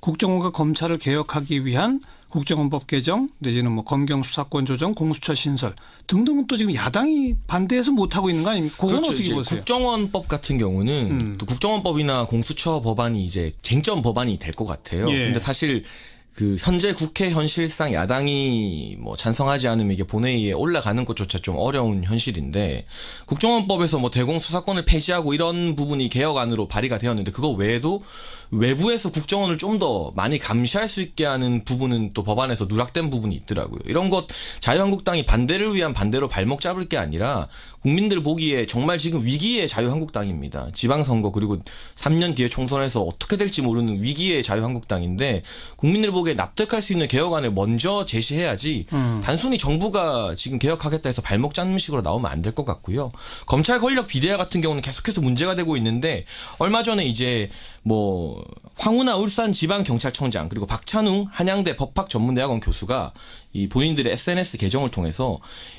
국정원과 검찰을 개혁하기 위한 국정원법 개정 내지는 뭐 검경 수사권 조정, 공수처 신설 등등은 또 지금 야당이 반대해서 못 하고 있는 거 아닙니까? 그건 그렇죠. 어떻게 보세요? 국정원법 같은 경우는 또 국정원법이나 공수처 법안이 이제 쟁점 법안이 될 것 같아요. 근데 사실 그 현재 국회 현실상 야당이 뭐 찬성하지 않으면 이게 본회의에 올라가는 것조차 좀 어려운 현실인데 국정원법에서 뭐 대공수사권을 폐지하고 이런 부분이 개혁안으로 발의가 되었는데 그거 외에도 외부에서 국정원을 좀 더 많이 감시할 수 있게 하는 부분은 또 법안에서 누락된 부분이 있더라고요. 이런 것 자유한국당이 반대를 위한 반대로 발목 잡을 게 아니라 국민들 보기에 정말 지금 위기의 자유한국당입니다. 지방선거 그리고 3년 뒤에 총선에서 어떻게 될지 모르는 위기의 자유한국당인데 국민들 보기에 납득할 수 있는 개혁안을 먼저 제시해야지 단순히 정부가 지금 개혁하겠다 해서 발목 잡는 식으로 나오면 안 될 것 같고요. 검찰 권력 비대화 같은 경우는 계속해서 문제가 되고 있는데 얼마 전에 이제 뭐 황운하 울산 지방경찰청장 그리고 박찬웅 한양대 법학전문대학원 교수가 이 본인들의 SNS 계정을 통해서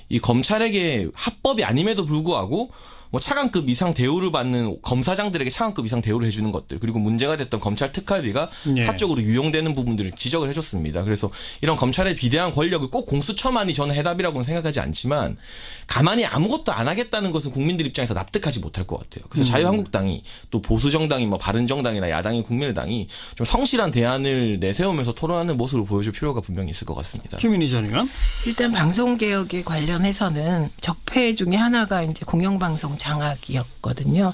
이 검찰에게 합법이 아님에도 불구하고 뭐 차관급 이상 대우를 받는 검사장들에게 차관급 이상 대우를 해주는 것들 그리고 문제가 됐던 검찰 특활비가 사적으로 유용되는 부분들을 지적을 해줬습니다. 그래서 이런 검찰의 비대한 권력을 꼭 공수처만이 저는 해답이라고는 생각하지 않지만 가만히 아무것도 안 하겠다는 것은 국민들 입장에서 납득하지 못할 것 같아요. 그래서 자유한국당이 또 보수정당이 뭐 바른정당이나 야당이 국민의당이 좀 성실한 대안을 내세우면서 토론하는 모습을 보여줄 필요가 분명히 있을 것 같습니다. 최민희 전 의원. 일단 방송개혁에 관련해서는 적폐 중에 하나가 이제 공영방송 장악이었거든요.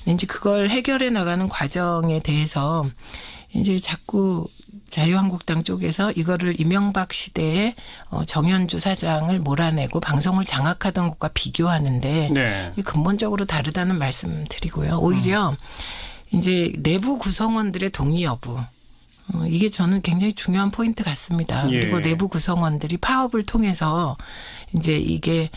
근데 이제 그걸 해결해 나가는 과정에 대해서 이제 자꾸 자유한국당 쪽에서 이거를 이명박 시대에 정현주 사장을 몰아내고 방송을 장악하던 것과 비교하는데 근본적으로 다르다는 말씀 드리고요. 오히려 이제 내부 구성원들의 동의 여부. 이게 저는 굉장히 중요한 포인트 같습니다. 그리고 내부 구성원들이 파업을 통해서 이제 이게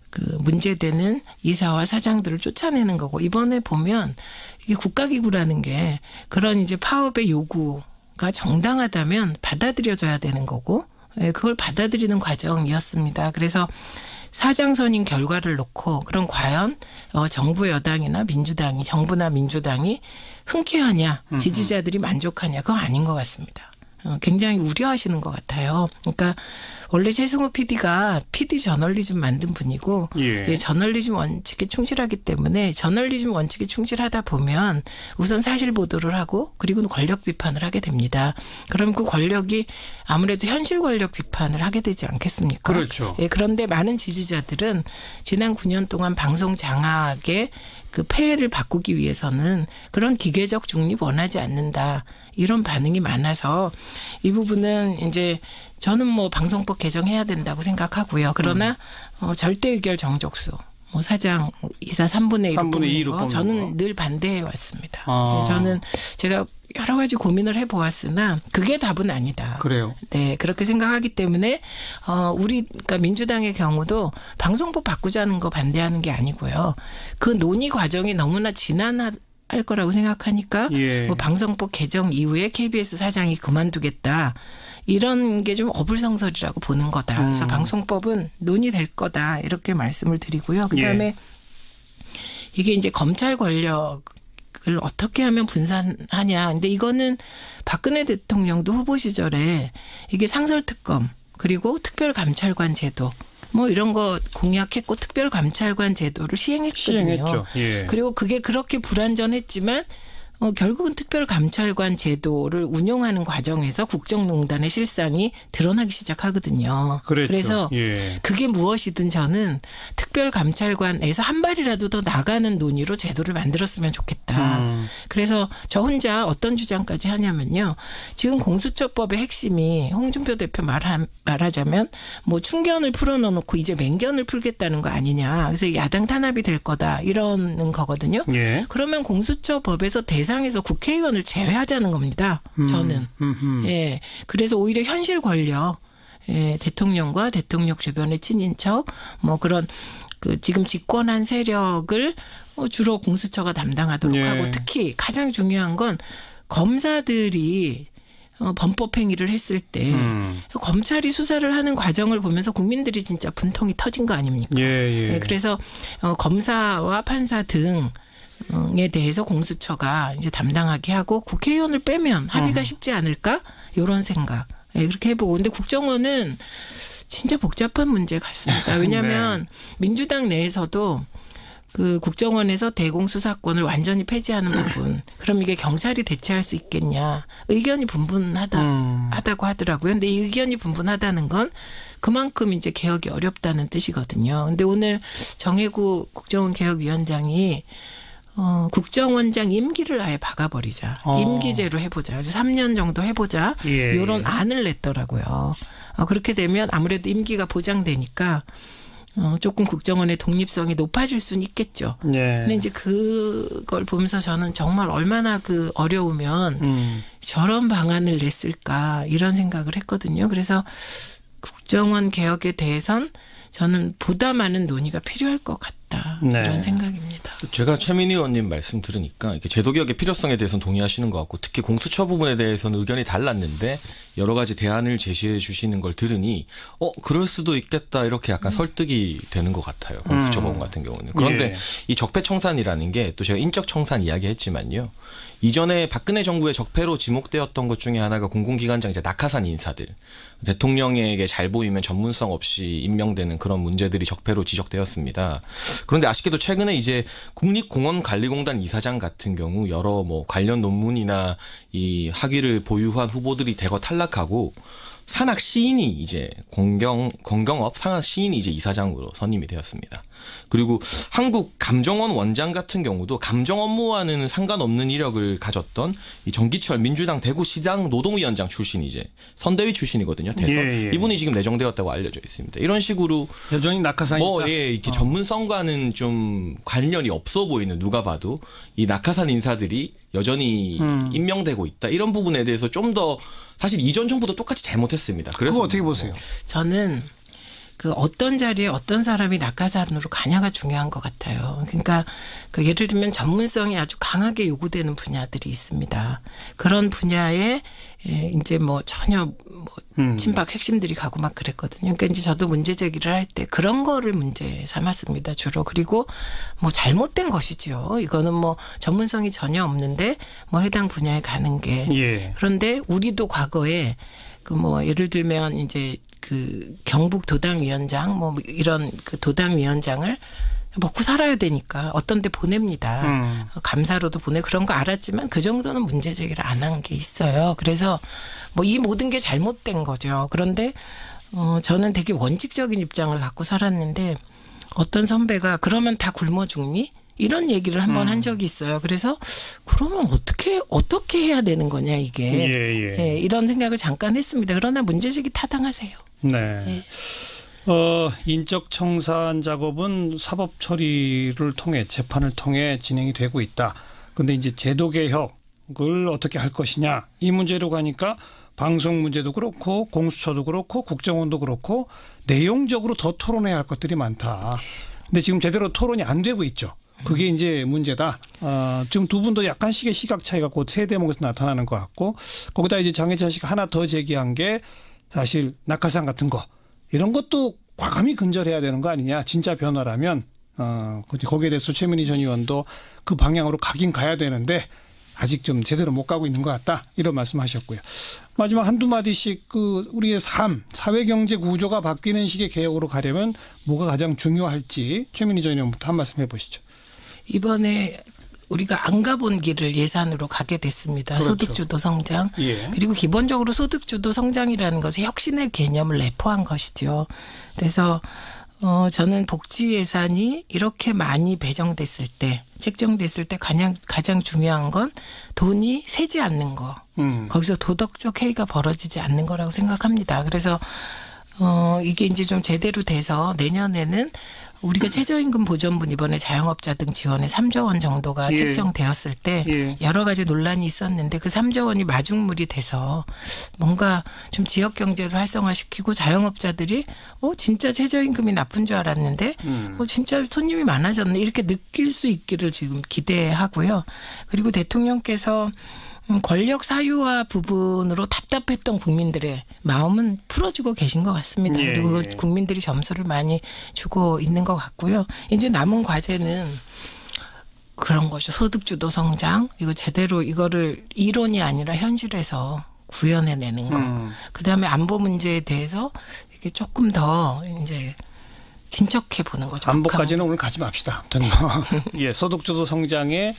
그 문제되는 이사와 사장들을 쫓아내는 거고 이번에 보면 이게 국가기구라는 게 그런 이제 파업의 요구가 정당하다면 받아들여져야 되는 거고 그걸 받아들이는 과정이었습니다. 그래서 사장 선임 결과를 놓고 그럼 과연 정부 여당이나 민주당이 정부나 민주당이 흔쾌하냐 지지자들이 만족하냐 그거 아닌 것 같습니다. 굉장히 우려하시는 것 같아요. 그러니까 원래 최승호 PD가 PD 저널리즘 만든 분이고 저널리즘 원칙에 충실하기 때문에 저널리즘 원칙에 충실하다 보면 우선 사실 보도를 하고 그리고 권력 비판을 하게 됩니다. 그럼 그 권력이 아무래도 현실 권력 비판을 하게 되지 않겠습니까? 그렇죠. 그런데 많은 지지자들은 지난 9년 동안 방송 장악의 그 폐해를 바꾸기 위해서는 그런 기계적 중립 원하지 않는다. 이런 반응이 많아서 이 부분은 이제 저는 뭐 방송법 개정해야 된다고 생각하고요. 그러나 절대 의결 정족수, 뭐 사장 이사 3분의 1로 뽑는 거 저는 늘 반대해 왔습니다. 저는 제가 여러 가지 고민을 해보았으나 그게 답은 아니다. 그래요. 네, 그렇게 생각하기 때문에 그러니까 민주당의 경우도 방송법 바꾸자는 거 반대하는 게 아니고요. 그 논의 과정이 너무나 지난할 거라고 생각하니까 뭐 방송법 개정 이후에 KBS 사장이 그만두겠다. 이런 게 좀 어불성설이라고 보는 거다. 그래서 방송법은 논의될 거다. 이렇게 말씀을 드리고요. 그다음에 이게 이제 검찰 권력을 어떻게 하면 분산하냐. 근데 이거는 박근혜 대통령도 후보 시절에 이게 상설특검 그리고 특별감찰관 제도 뭐 이런 거 공약했고 특별감찰관 제도를 시행했거든요. 시행했죠. 그리고 그게 그렇게 불완전했지만 결국은 특별감찰관 제도를 운영하는 과정에서 국정농단의 실상이 드러나기 시작하거든요. 그랬죠. 그래서 그게 무엇이든 저는 특별감찰관에서 한 발이라도 더 나가는 논의로 제도를 만들었으면 좋겠다. 그래서 저 혼자 어떤 주장까지 하냐면요. 지금 공수처법의 핵심이 홍준표 대표 말하자면 뭐 충견을 풀어놓고 이제 맹견을 풀겠다는 거 아니냐. 그래서 야당 탄압이 될 거다. 이러는 거거든요. 그러면 공수처법에서 대상에서 국회의원을 제외하자는 겁니다. 저는. 그래서 오히려 현실 권력, 대통령과 대통령 주변의 친인척, 뭐 그런 그 지금 집권한 세력을 주로 공수처가 담당하도록 하고 특히 가장 중요한 건 검사들이 범법 행위를 했을 때 검찰이 수사를 하는 과정을 보면서 국민들이 진짜 분통이 터진 거 아닙니까? 그래서 검사와 판사 등에 대해서 공수처가 이제 담당하게 하고 국회의원을 빼면 합의가 쉽지 않을까? 이런 생각. 네, 그렇게 해보고. 근데 국정원은 진짜 복잡한 문제 같습니다. 왜냐하면 네. 민주당 내에서도 그 국정원에서 대공수사권을 완전히 폐지하는 부분. 그럼 이게 경찰이 대체할 수 있겠냐. 의견이 분분하다고 하더라고요. 근데 이 의견이 분분하다는 건 그만큼 이제 개혁이 어렵다는 뜻이거든요. 근데 오늘 정혜구 국정원 개혁위원장이 국정원장 임기를 아예 박아버리자. 임기제로 해보자. 그래서 3년 정도 해보자. 예. 이런 안을 냈더라고요. 그렇게 되면 아무래도 임기가 보장되니까 조금 국정원의 독립성이 높아질 수는 있겠죠. 예. 근데 이제 그걸 보면서 저는 정말 얼마나 그 어려우면 저런 방안을 냈을까 이런 생각을 했거든요. 그래서 국정원 개혁에 대해선 저는 보다 많은 논의가 필요할 것 같다. 네. 이런 생각입니다. 제가 최민희 의원님 말씀 들으니까 이렇게 제도 개혁의 필요성에 대해서는 동의하시는 것 같고 특히 공수처 부분에 대해서는 의견이 달랐는데 여러 가지 대안을 제시해 주시는 걸 들으니 그럴 수도 있겠다 이렇게 약간 설득이 되는 것 같아요. 공수처 부분 같은 경우는. 그런데 예. 이 적폐청산이라는 게 또 제가 인적청산 이야기했지만요. 이전에 박근혜 정부의 적폐로 지목되었던 것 중에 하나가 공공기관장 이제 낙하산 인사들. 대통령에게 잘 보이면 전문성 없이 임명되는 그런 문제들이 적폐로 지적되었습니다. 그런데 아쉽게도 최근에 이제 국립공원관리공단 이사장 같은 경우 여러 뭐 관련 논문이나 이 학위를 보유한 후보들이 대거 탈락하고 산악 시인이 이제 건경업 산악 시인이 이제 이사장으로 선임이 되었습니다. 그리고 한국 감정원 원장 같은 경우도 감정 업무와는 상관없는 이력을 가졌던 이 정기철 민주당 대구시당 노동위원장 출신 이제 선대위 출신이거든요. 예. 이분이 지금 내정되었다고 알려져 있습니다. 이런 식으로 여전히 낙하산이 있다. 예, 이렇게 전문성과는 좀 관련이 없어 보이는 누가 봐도 이 낙하산 인사들이 여전히 임명되고 있다. 이런 부분에 대해서 좀 더 사실 이전 정부도 똑같이 잘못했습니다. 그래서 그거 어떻게 보세요? 저는 그 어떤 자리에 어떤 사람이 낙하산으로 가냐가 중요한 것 같아요. 그러니까 그 예를 들면 전문성이 아주 강하게 요구되는 분야들이 있습니다. 그런 분야에 이제 뭐 전혀 뭐 친박 핵심들이 가고 막 그랬거든요. 그러니까 이제 저도 문제 제기를 할 때 그런 거를 문제 삼았습니다. 주로. 그리고 뭐 잘못된 것이죠. 이거는 뭐 전문성이 전혀 없는데 뭐 해당 분야에 가는 게. 예. 그런데 우리도 과거에 그 뭐 예를 들면 이제 그 경북 도당위원장 뭐 이런 그 도당위원장을 먹고 살아야 되니까 어떤 데 보냅니다. 감사로도 보내 그런 거 알았지만 그 정도는 문제 제기를 안 한 게 있어요. 그래서 뭐 이 모든 게 잘못된 거죠. 그런데 저는 되게 원칙적인 입장을 갖고 살았는데 어떤 선배가 그러면 다 굶어 죽니? 이런 얘기를 한번 한 적이 있어요. 그래서 그러면 어떻게 해야 되는 거냐 이게. 예, 이런 생각을 잠깐 했습니다. 그러나 문제제기 타당하세요. 네. 예. 인적 청산 작업은 사법 처리를 통해 재판을 통해 진행이 되고 있다. 그런데 이제 제도 개혁을 어떻게 할 것이냐 이 문제로 가니까 방송 문제도 그렇고 공수처도 그렇고 국정원도 그렇고 내용적으로 더 토론해야 할 것들이 많다. 근데 지금 제대로 토론이 안 되고 있죠. 그게 이제 문제다. 지금 두 분도 약간씩의 시각 차이가 곧 세 대목에서 나타나는 것 같고 거기다 이제 장혜찬 씨가 하나 더 제기한 게 사실 낙하산 같은 거 이런 것도 과감히 근절해야 되는 거 아니냐. 진짜 변화라면 거기에 대해서 최민희 전 의원도 그 방향으로 가긴 가야 되는데 아직 좀 제대로 못 가고 있는 것 같다. 이런 말씀하셨고요. 마지막 한두 마디씩 그 우리의 사회 경제 구조가 바뀌는 식의 개혁으로 가려면 뭐가 가장 중요할지 최민희 전 의원부터 한 말씀 해보시죠. 이번에 우리가 안 가본 길을 예산으로 가게 됐습니다. 그렇죠. 소득주도 성장. 예. 그리고 기본적으로 소득주도 성장이라는 것은 혁신의 개념을 내포한 것이죠. 그래서 저는 복지 예산이 이렇게 많이 배정됐을 때, 책정됐을 때 가장 중요한 건 돈이 새지 않는 거. 거기서 도덕적 해이가 벌어지지 않는 거라고 생각합니다. 그래서 이게 이제 좀 제대로 돼서 내년에는 우리가 최저임금 보전분 이번에 자영업자 등 지원에 3조 원 정도가 책정되었을 때 여러 가지 논란이 있었는데 그 3조 원이 마중물이 돼서 뭔가 좀 지역 경제를 활성화시키고 자영업자들이 진짜 최저임금이 나쁜 줄 알았는데 진짜 손님이 많아졌네 이렇게 느낄 수 있기를 지금 기대하고요. 그리고 대통령께서 권력 사유화 부분으로 답답했던 국민들의 마음은 풀어주고 계신 것 같습니다. 그리고 국민들이 점수를 많이 주고 있는 것 같고요. 이제 남은 과제는 그런 거죠. 소득주도 성장. 이거 제대로 이거를 이론이 아니라 현실에서 구현해내는 거. 그다음에 안보 문제에 대해서 이렇게 조금 더 이제 진척해 보는 거죠. 안보까지는 오늘 가지 맙시다. 예, 소득주도 성장의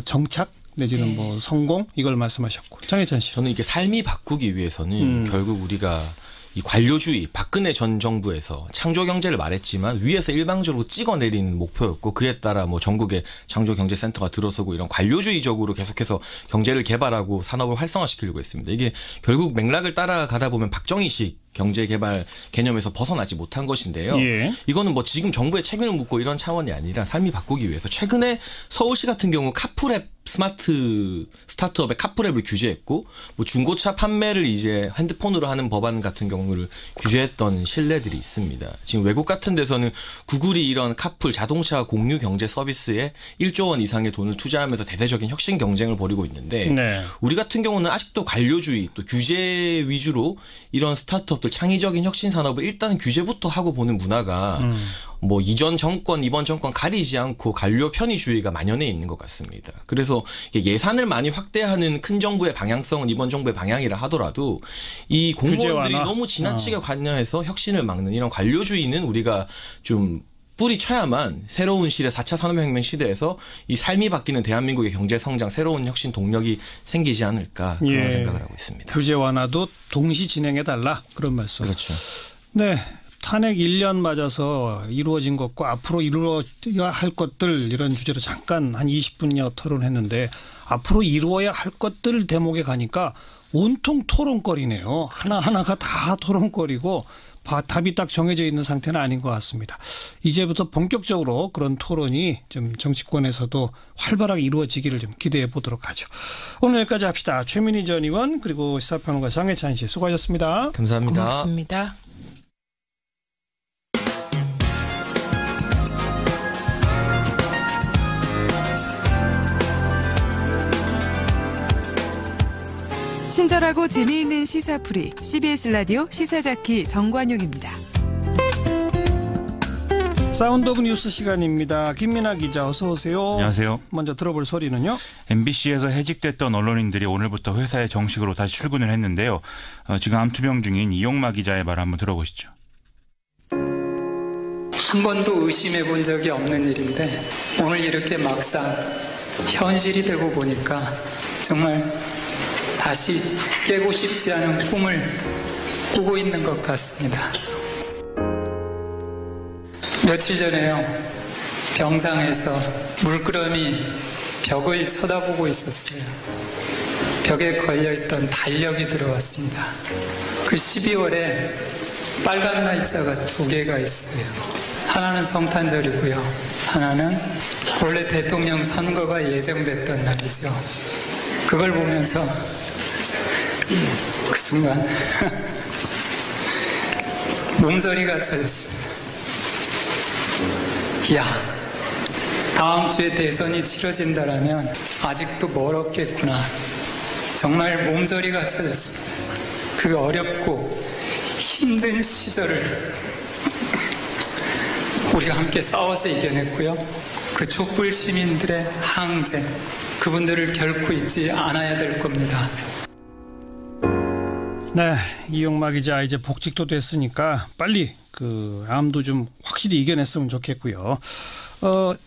정착 내지는 뭐 성공 이걸 말씀하셨고 장혜찬 씨. 저는 이게 삶이 바꾸기 위해서는 결국 우리가 이 관료주의 박근혜 전 정부에서 창조 경제를 말했지만 위에서 일방적으로 찍어내리는 목표였고 그에 따라 뭐 전국에 창조경제센터가 들어서고 이런 관료주의적으로 계속해서 경제를 개발하고 산업을 활성화시키려고 했습니다. 이게 결국 맥락을 따라가다 보면 박정희식 경제개발 개념에서 벗어나지 못한 것인데요. 예. 이거는 뭐 지금 정부의 책임을 묻고 이런 차원이 아니라 삶이 바꾸기 위해서 최근에 서울시 같은 경우 카풀앱 스마트 스타트업의 카풀앱을 규제했고 뭐 중고차 판매를 이제 핸드폰으로 하는 법안 같은 경우를 규제했던 신뢰들이 있습니다. 지금 외국 같은 데서는 구글이 이런 카풀 자동차 공유 경제 서비스에 1조 원 이상의 돈을 투자하면서 대대적인 혁신 경쟁을 벌이고 있는데 네. 우리 같은 경우는 아직도 관료주의 또 규제 위주로 이런 스타트업들 창의적인 혁신 산업을 일단 규제부터 하고 보는 문화가 뭐 이전 정권, 이번 정권 가리지 않고 관료 편의주의가 만연해 있는 것 같습니다. 그래서 예산을 많이 확대하는 큰 정부의 방향성은 이번 정부의 방향이라 하더라도 이 공무원들이 너무 지나치게 관여해서 혁신을 막는 이런 관료주의는 우리가 좀 뿌리쳐야만 새로운 시대 4차 산업혁명 시대에서 이 삶이 바뀌는 대한민국의 경제 성장 새로운 혁신 동력이 생기지 않을까 그런 생각을 하고 있습니다. 규제 완화도 동시 진행해달라 그런 말씀. 그렇죠. 네. 탄핵 1년 맞아서 이루어진 것과 앞으로 이루어야 할 것들 이런 주제로 잠깐 한 20분여 토론했는데 앞으로 이루어야 할 것들 대목에 가니까 온통 토론거리네요. 하나하나가 다 토론거리고 답이 딱 정해져 있는 상태는 아닌 것 같습니다. 이제부터 본격적으로 그런 토론이 좀 정치권에서도 활발하게 이루어지기를 좀 기대해 보도록 하죠. 오늘 여기까지 합시다. 최민희 전 의원 그리고 시사평론가 장혜찬 씨 수고하셨습니다. 감사합니다. 고맙습니다. 친절하고 재미있는 시사풀이 CBS 라디오 시사자키 정관용입니다. 사운드 오브 뉴스 시간입니다. 김민아 기자 어서 오세요. 안녕하세요. 먼저 들어볼 소리는요. MBC에서 해직됐던 언론인들이 오늘부터 회사에 정식으로 다시 출근을 했는데요. 지금 암투병 중인 이용마 기자의 말 한번 들어보시죠. 한 번도 의심해 본 적이 없는 일인데 오늘 이렇게 막상 현실이 되고 보니까 정말 다시 깨고 싶지 않은 꿈을 꾸고 있는 것 같습니다. 며칠 전에요. 병상에서 물끄러미 벽을 쳐다보고 있었어요. 벽에 걸려있던 달력이 들어왔습니다. 그 12월에 빨간 날짜가 2개가 있어요. 하나는 성탄절이고요. 하나는 원래 대통령 선거가 예정됐던 날이죠. 그걸 보면서 그 순간 몸서리가 쳐졌습니다. 야, 다음 주에 대선이 치러진다라면 아직도 멀었겠구나. 정말 몸서리가 쳐졌습니다. 그 어렵고 힘든 시절을 우리가 함께 싸워서 이겨냈고요. 그 촛불 시민들의 항쟁, 그분들을 결코 잊지 않아야 될 겁니다. 네, 이용마 기자 이제 복직도 됐으니까 빨리 그 암도 좀 확실히 이겨냈으면 좋겠고요.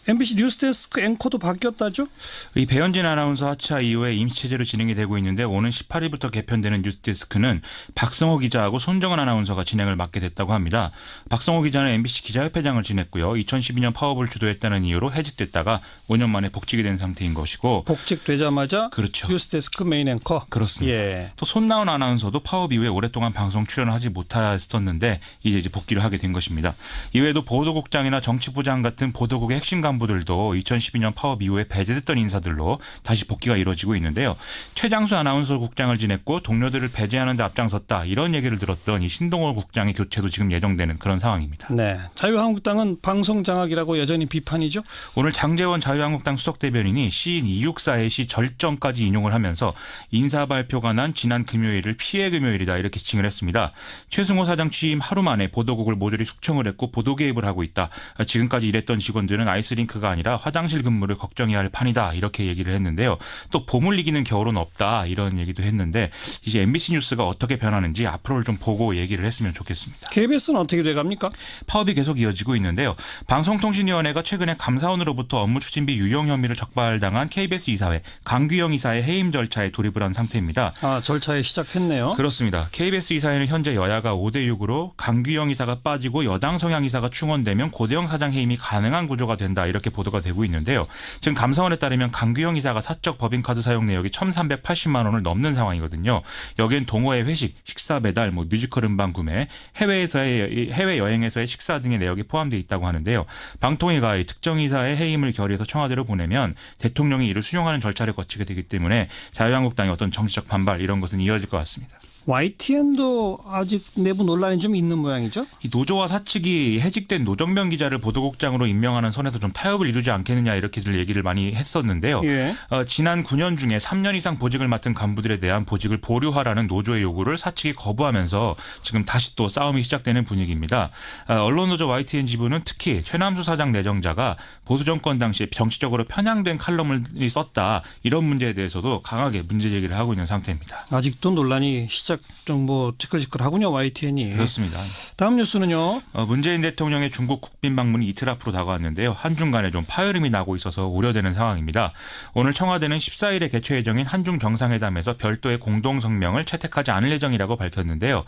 MBC 뉴스데스크 앵커도 바뀌었다죠? 이 배현진 아나운서 하차 이후에 임시체제로 진행이 되고 있는데 오는 18일부터 개편되는 뉴스데스크는 박성호 기자하고 손정은 아나운서가 진행을 맡게 됐다고 합니다. 박성호 기자는 MBC 기자협회장을 지냈고요. 2012년 파업을 주도했다는 이유로 해직됐다가 5년 만에 복직이 된 상태인 것이고 복직되자마자 그렇죠. 뉴스데스크 메인 앵커. 그렇습니다. 예. 또 손나은 아나운서도 파업 이후에 오랫동안 방송 출연을 하지 못했었는데 이제 복귀를 하게 된 것입니다. 이외에도 보도국장이나 정치부장 같은 보도국의 핵심 간부들도 2012년 파업 이후에 배제됐던 인사들로 다시 복귀가 이루어지고 있는데요. 최장수 아나운서 국장을 지냈고 동료들을 배제하는 데 앞장섰다. 이런 얘기를 들었던 이 신동호 국장의 교체도 지금 예정되는 그런 상황입니다. 네, 자유한국당은 방송 장악이라고 여전히 비판이죠? 오늘 장제원 자유한국당 수석대변인이 시인 이육사의 시 절정까지 인용을 하면서 인사 발표가 난 지난 금요일을 피해 금요일이다 이렇게 지칭을 했습니다. 최승호 사장 취임 하루 만에 보도국을 모조리 숙청을 했고 보도 개입을 하고 있다. 지금까지 일했던 직원들 직원들은 아이스링크가 아니라 화장실 근무를 걱정해야 할 판이다 이렇게 얘기를 했는데요. 또 봄을 이기는 겨울은 없다 이런 얘기도 했는데 이제 MBC 뉴스가 어떻게 변하는지 앞으로를 좀 보고 얘기를 했으면 좋겠습니다. KBS는 어떻게 돼갑니까? 파업이 계속 이어지고 있는데요. 방송통신위원회가 최근에 감사원으로부터 업무 추진비 유용 혐의를 적발당한 KBS 이사회 강규영 이사의 해임 절차에 돌입을 한 상태입니다. 절차에 시작했네요. 그렇습니다. KBS 이사회는 현재 여야가 5대6으로 강규영 이사가 빠지고 여당 성향 이사가 충원되면 고대영 사장 해임이 가능한 구조가 된다 이렇게 보도가 되고 있는데요. 지금 감사원에 따르면 강규영 이사가 사적 법인카드 사용 내역이 1,380만 원을 넘는 상황이거든요. 여기엔 동호회 회식, 식사 배달, 뮤지컬 음반 구매, 해외여행에서의 식사 등의 내역이 포함되어 있다고 하는데요. 방통위가 특정 이사의 해임을 결의해서 청와대로 보내면 대통령이 이를 수용하는 절차를 거치게 되기 때문에 자유한국당의 어떤 정치적 반발 이런 것은 이어질 것 같습니다. YTN도 아직 내부 논란이 좀 있는 모양이죠? 이 노조와 사측이 해직된 노정면 기자를 보도국장으로 임명하는 선에서 좀 타협을 이루지 않겠느냐 이렇게들 얘기를 많이 했었는데요. 예. 지난 9년 중에 3년 이상 보직을 맡은 간부들에 대한 보직을 보류하라는 노조의 요구를 사측이 거부하면서 지금 다시 또 싸움이 시작되는 분위기입니다. 언론노조 YTN 지부는 특히 최남수 사장 내정자가 보수 정권 당시에 정치적으로 편향된 칼럼을 썼다 이런 문제에 대해서도 강하게 문제 제기를 하고 있는 상태입니다. 아직도 논란이 시작 좀 티끌티끌하군요. YTN이. 그렇습니다. 다음 뉴스는요. 문재인 대통령의 중국 국빈 방문이 이틀 앞으로 다가왔는데요. 한중 간에 좀 파열음이 나고 있어서 우려되는 상황입니다. 오늘 청와대는 14일에 개최 예정인 한중 정상회담에서 별도의 공동 성명을 채택하지 않을 예정이라고 밝혔는데요.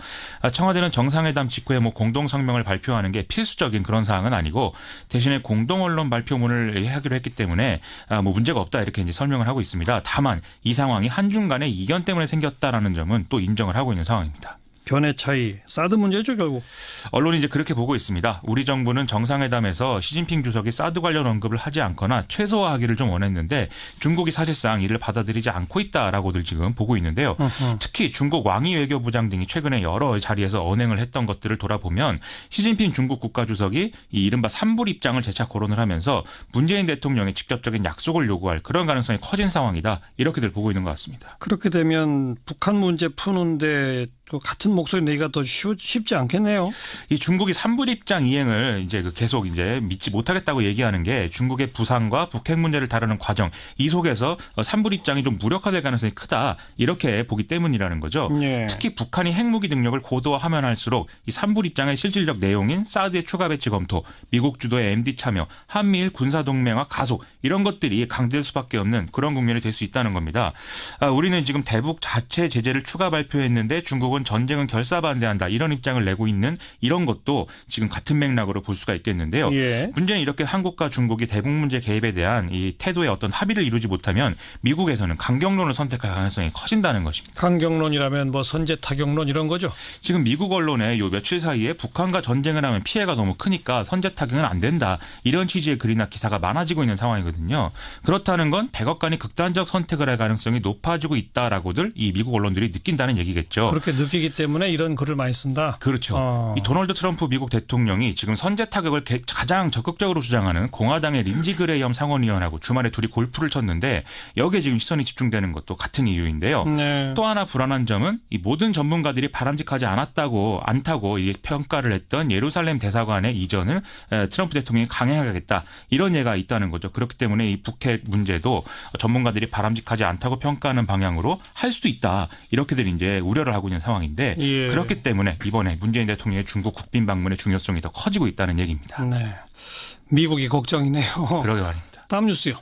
청와대는 정상회담 직후에 공동 성명을 발표하는 게 필수적인 그런 사항은 아니고 대신에 공동 언론 발표문을 하기로 했기 때문에 문제가 없다 이렇게 이제 설명을 하고 있습니다. 다만 이 상황이 한중 간의 이견 때문에 생겼다라는 점은 또 인정을 하고 있는 상황입니다. 견해 차이, 사드 문제죠 결국. 언론이 이제 그렇게 보고 있습니다. 우리 정부는 정상회담에서 시진핑 주석이 사드 관련 언급을 하지 않거나 최소화하기를 좀 원했는데 중국이 사실상 이를 받아들이지 않고 있다라고들 지금 보고 있는데요. 특히 중국 왕이 외교부장 등이 최근에 여러 자리에서 언행을 했던 것들을 돌아보면 시진핑 중국 국가주석이 이 이른바 삼불 입장을 재차 거론을 하면서 문재인 대통령의 직접적인 약속을 요구할 그런 가능성이 커진 상황이다. 이렇게들 보고 있는 것 같습니다. 그렇게 되면 북한 문제 푸는데 같은 목소리 내기가 더 쉽지 않겠네요. 이 중국이 삼불 입장 이행을 이제 계속 이제 믿지 못하겠다고 얘기하는 게 중국의 부상과 북핵 문제를 다루는 과정 이 속에서 삼불 입장이 좀 무력화될 가능성이 크다 이렇게 보기 때문이라는 거죠. 예. 특히 북한이 핵무기 능력을 고도화하면 할수록 이 삼불 입장의 실질적 내용인 사드의 추가 배치 검토, 미국 주도의 MD 참여, 한미일 군사 동맹화 가속 이런 것들이 강될 수밖에 없는 그런 국면이 될 수 있다는 겁니다. 우리는 지금 대북 자체 제재를 추가 발표했는데 중국은 전쟁은 결사반대한다 이런 입장을 내고 있는 이런 것도 지금 같은 맥락으로 볼 수가 있겠는데요. 예. 문제는 이렇게 한국과 중국이 대북 문제 개입에 대한 이 태도의 어떤 합의를 이루지 못하면 미국에서는 강경론을 선택할 가능성이 커진다는 것입니다. 강경론이라면 선제 타격론 이런 거죠? 지금 미국 언론에 요 며칠 사이에 북한과 전쟁을 하면 피해가 너무 크니까 선제 타격은 안 된다 이런 취지의 글이나 기사가 많아지고 있는 상황이거든요. 그렇다는 건 백악관이 극단적 선택을 할 가능성이 높아지고 있다라고들 이 미국 언론들이 느낀다는 얘기겠죠. 그렇게 느끼기 때문에 이런 글을 많이 쓴다. 그렇죠. 이 도널드 트럼프 미국 대통령이 지금 선제 타격을 가장 적극적으로 주장하는 공화당의 린지 그레이엄 상원의원하고 주말에 둘이 골프를 쳤는데 여기에 지금 시선이 집중되는 것도 같은 이유인데요. 네. 또 하나 불안한 점은 이 모든 전문가들이 바람직하지 않다고 이 평가를 했던 예루살렘 대사관의 이전을 트럼프 대통령이 강행하겠다 이런 예가 있다는 거죠. 그렇기 때문에 이 북핵 문제도 전문가들이 바람직하지 않다고 평가하는 방향으로 할 수도 있다 이렇게들 이제 우려를 하고 있는 상황인데 예. 그렇기 때문에 이번에 문재인 대통령의 중국 국빈 방문의 중요성이 더 커지고 있다는 얘기입니다. 네, 미국이 걱정이네요. 그러게 말입니다. 다음 뉴스요.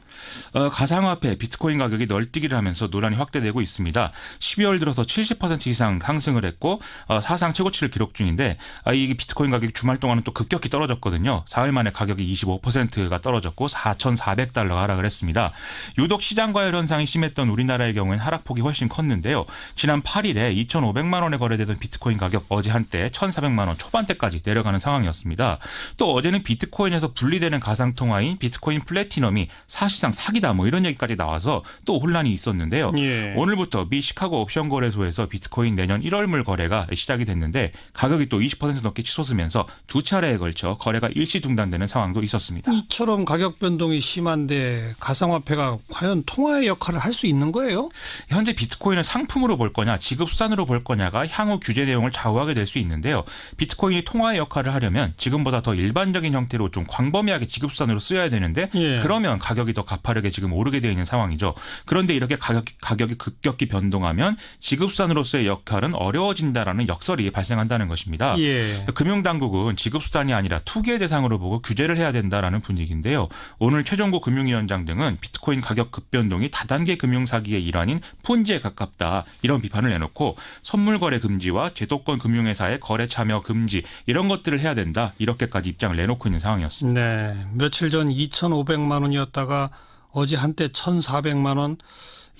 가상화폐 비트코인 가격이 널뛰기를 하면서 논란이 확대되고 있습니다. 12월 들어서 70% 이상 상승을 했고 사상 최고치를 기록 중인데 이 비트코인 가격이 주말 동안은 또 급격히 떨어졌거든요. 사흘 만에 가격이 25%가 떨어졌고 4,400달러가 하락을 했습니다. 유독 시장 과열 현상이 심했던 우리나라의 경우에는 하락폭이 훨씬 컸는데요. 지난 8일에 2,500만 원에 거래되던 비트코인 가격 어제 한때 1,400만 원 초반대까지 내려가는 상황이었습니다. 또 어제는 비트코인에서 분리되는 가상통화인 비트코인 플래티넘이 사실상 사실상 사기다 뭐 이런 얘기까지 나와서 또 혼란이 있었는데요. 예. 오늘부터 미 시카고 옵션 거래소에서 비트코인 내년 1월물 거래가 시작이 됐는데 가격이 또 20% 넘게 치솟으면서 두 차례에 걸쳐 거래가 일시 중단되는 상황도 있었습니다. 이처럼 가격 변동이 심한데 가상화폐가 과연 통화의 역할을 할 수 있는 거예요? 현재 비트코인을 상품으로 볼 거냐 지급수단으로 볼 거냐가 향후 규제 내용을 좌우하게 될 수 있는데요. 비트코인이 통화의 역할을 하려면 지금보다 더 일반적인 형태로 좀 광범위하게 지급수단으로 쓰여야 되는데 예. 그러면 가격이 더 가파르게 지금 오르게 되어 있는 상황이죠. 그런데 이렇게 가격이 급격히 변동하면 지급수단으로서의 역할은 어려워진다라는 역설이 발생한다는 것입니다. 예. 금융당국은 지급수단이 아니라 투기의 대상으로 보고 규제를 해야 된다라는 분위기인데요. 오늘 최종구 금융위원장 등은 비트코인 가격 급변동이 다단계 금융사기의 일환인 폰지에 가깝다 이런 비판을 내놓고 선물거래 금지와 제도권 금융회사의 거래 참여 금지 이런 것들을 해야 된다 이렇게까지 입장을 내놓고 있는 상황이었습니다. 네, 며칠 전 2,500만 원이었다가 어제 한때 1,400만 원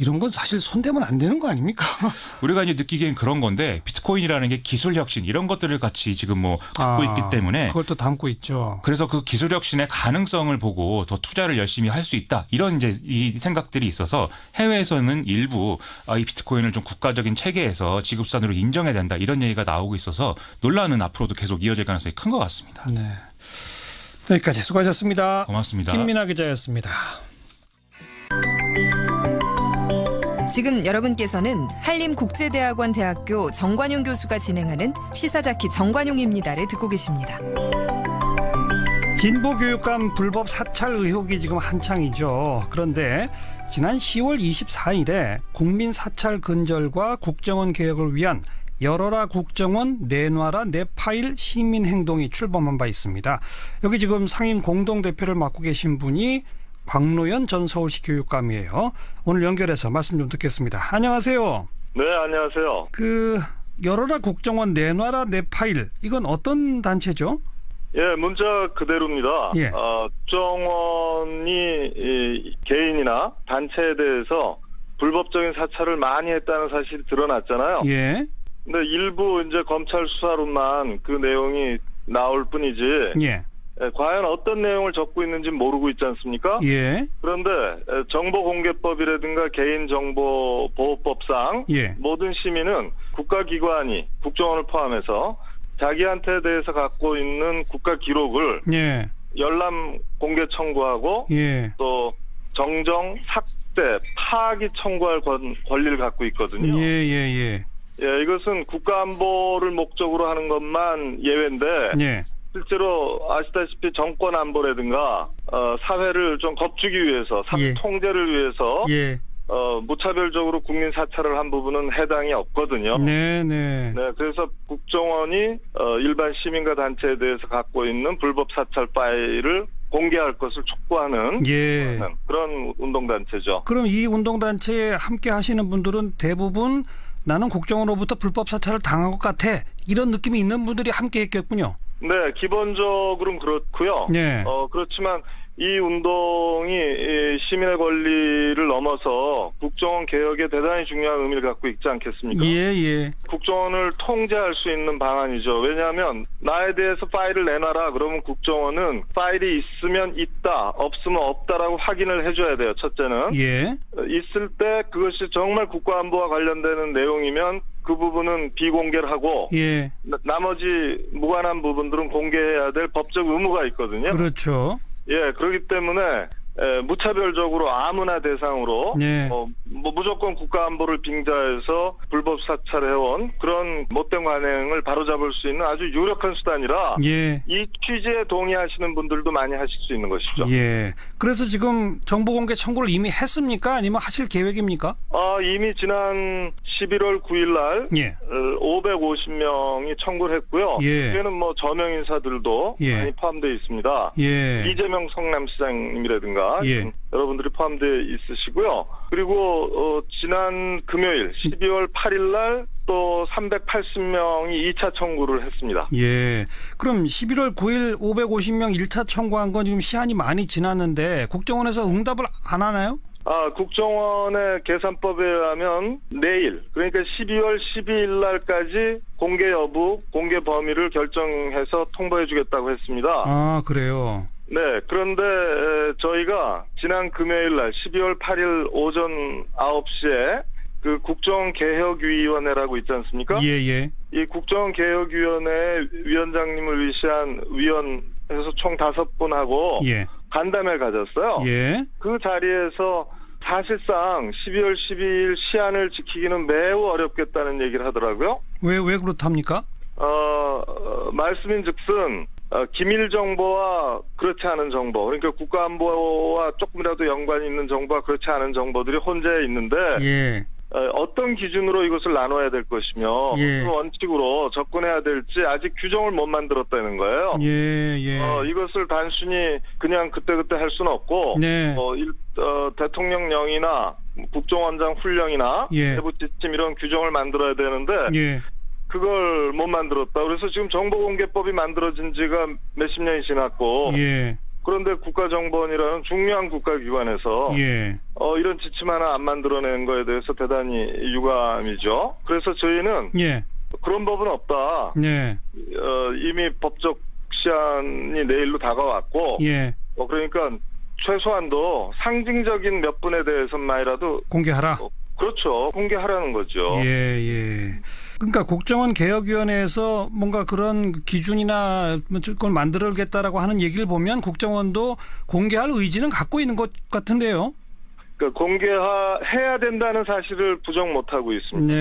이런 건 사실 손대면 안 되는 거 아닙니까? 우리가 이제 느끼기엔 그런 건데 비트코인이라는 게 기술 혁신 이런 것들을 같이 지금 뭐 갖고 있기 때문에 그걸 또 담고 있죠. 그래서 그 기술 혁신의 가능성을 보고 더 투자를 열심히 할 수 있다 이런 이제 이 생각들이 있어서 해외에서는 일부 이 비트코인을 좀 국가적인 체계에서 지급수단으로 인정해야 된다 이런 얘기가 나오고 있어서 논란은 앞으로도 계속 이어질 가능성이 큰 것 같습니다. 네. 여기까지 수고하셨습니다. 고맙습니다. 김민아 기자였습니다. 지금 여러분께서는 한림국제대학원 대학교 정관용 교수가 진행하는 시사자키 정관용입니다를 듣고 계십니다. 진보교육감 불법 사찰 의혹이 지금 한창이죠. 그런데 지난 10월 24일에 국민 사찰 근절과 국정원 개혁을 위한 열어라 국정원 내놔라 내 파일 시민행동이 출범한 바 있습니다. 여기 지금 상임 공동대표를 맡고 계신 분이 광노현 전 서울시 교육감이에요. 오늘 연결해서 말씀 좀 듣겠습니다. 안녕하세요. 네, 안녕하세요. 열어라 국정원 내놔라 내 파일 이건 어떤 단체죠? 예, 문자 그대로입니다. 예. 국정원이 개인이나 단체에 대해서 불법적인 사찰을 많이 했다는 사실이 드러났잖아요. 예. 근데 일부 이제 검찰 수사로만 그 내용이 나올 뿐이지. 예. 과연 어떤 내용을 적고 있는지 모르고 있지 않습니까? 예. 그런데 정보공개법이라든가 개인정보보호법상 예. 모든 시민은 국가기관이 국정원을 포함해서 자기한테 대해서 갖고 있는 국가 기록을 예. 열람 공개 청구하고 예. 또 정정, 삭제, 파기 청구할 권리를 갖고 있거든요. 예, 이것은 국가안보를 목적으로 하는 것만 예외인데 예. 실제로 아시다시피 정권 안보라든가 사회를 좀 겁주기 위해서 사회 통제를 위해서 무차별적으로 국민 사찰을 한 부분은 해당이 없거든요. 네. 그래서 국정원이 일반 시민과 단체에 대해서 갖고 있는 불법 사찰 파일을 공개할 것을 촉구하는 그런 운동단체죠. 그럼 이 운동단체에 함께 하시는 분들은 대부분 나는 국정원으로부터 불법 사찰을 당한 것 같아 이런 느낌이 있는 분들이 함께 했겠군요. 네, 기본적으로는 그렇고요. 네. 그렇지만 이 운동이 시민의 권리를 넘어서 국정원 개혁에 대단히 중요한 의미를 갖고 있지 않겠습니까? 예. 국정원을 통제할 수 있는 방안이죠. 왜냐하면 나에 대해서 파일을 내놔라 그러면 국정원은 파일이 있으면 있다, 없으면 없다라고 확인을 해줘야 돼요. 첫째는. 예. 있을 때 그것이 정말 국가안보와 관련되는 내용이면 그 부분은 비공개를 하고 나머지 무관한 부분들은 공개해야 될 법적 의무가 있거든요. 그렇죠. 그렇기 때문에 무차별적으로 아무나 대상으로 무조건 국가안보를 빙자해서 불법 사찰해온 그런 못된 관행을 바로잡을 수 있는 아주 유력한 수단이라 이 취지에 동의하시는 분들도 많이 하실 수 있는 것이죠. 그래서 지금 정보공개 청구를 이미 했습니까? 아니면 하실 계획입니까? 이미 지난 11월 9일 날 550명이 청구를 했고요. 그게는 뭐 저명 인사들도 많이 포함되어 있습니다. 이재명 성남시장님이라든가 여러분들이 포함되어 있으시고요. 그리고 지난 금요일 12월 8일 날 또 380명이 2차 청구를 했습니다. 그럼 11월 9일 550명 1차 청구한 건 지금 시한이 많이 지났는데 국정원에서 응답을 안 하나요? 국정원의 계산법에 의하면 내일, 그러니까 12월 12일 날까지 공개 여부, 공개 범위를 결정해서 통보해 주겠다고 했습니다. 그래요? 네, 그런데 저희가 지난 금요일 날 12월 8일 오전 9시에 그 국정개혁위원회라고 있지 않습니까? 예. 이 국정개혁위원회 위원장님을 위시한 위원에서 총 5분하고 간담회를 가졌어요. 예. 그 자리에서 사실상 12월 12일 시한을 지키기는 매우 어렵겠다는 얘기를 하더라고요. 왜 그렇답니까? 말씀인즉슨 기밀 정보와 그렇지 않은 정보, 그러니까 국가안보와 조금이라도 연관이 있는 정보와 그렇지 않은 정보들이 혼재해 있는데 어떤 기준으로 이것을 나눠야 될 것이며 어떤 원칙으로 접근해야 될지 아직 규정을 못 만들었다는 거예요. 이것을 단순히 그냥 그때그때 할 수는 없고 대통령령이나 국정원장 훈령이나 내부 지침 이런 규정을 만들어야 되는데 그걸 못 만들었다. 그래서 지금 정보공개법이 만들어진 지가 몇십 년이 지났고 그런데 국가정보원이라는 중요한 국가기관에서 이런 지침 하나 안 만들어낸 거에 대해서 대단히 유감이죠. 그래서 저희는 그런 법은 없다. 이미 법적 시한이 내일로 다가왔고 그러니까 최소한도 상징적인 몇 분에 대해서만이라도 공개하라. 그렇죠. 공개하라는 거죠. 그러니까 국정원 개혁위원회에서 뭔가 그런 기준이나 그걸 만들겠다라고 하는 얘기를 보면 국정원도 공개할 의지는 갖고 있는 것 같은데요. 그러니까 공개해야 된다는 사실을 부정 못하고 있습니다.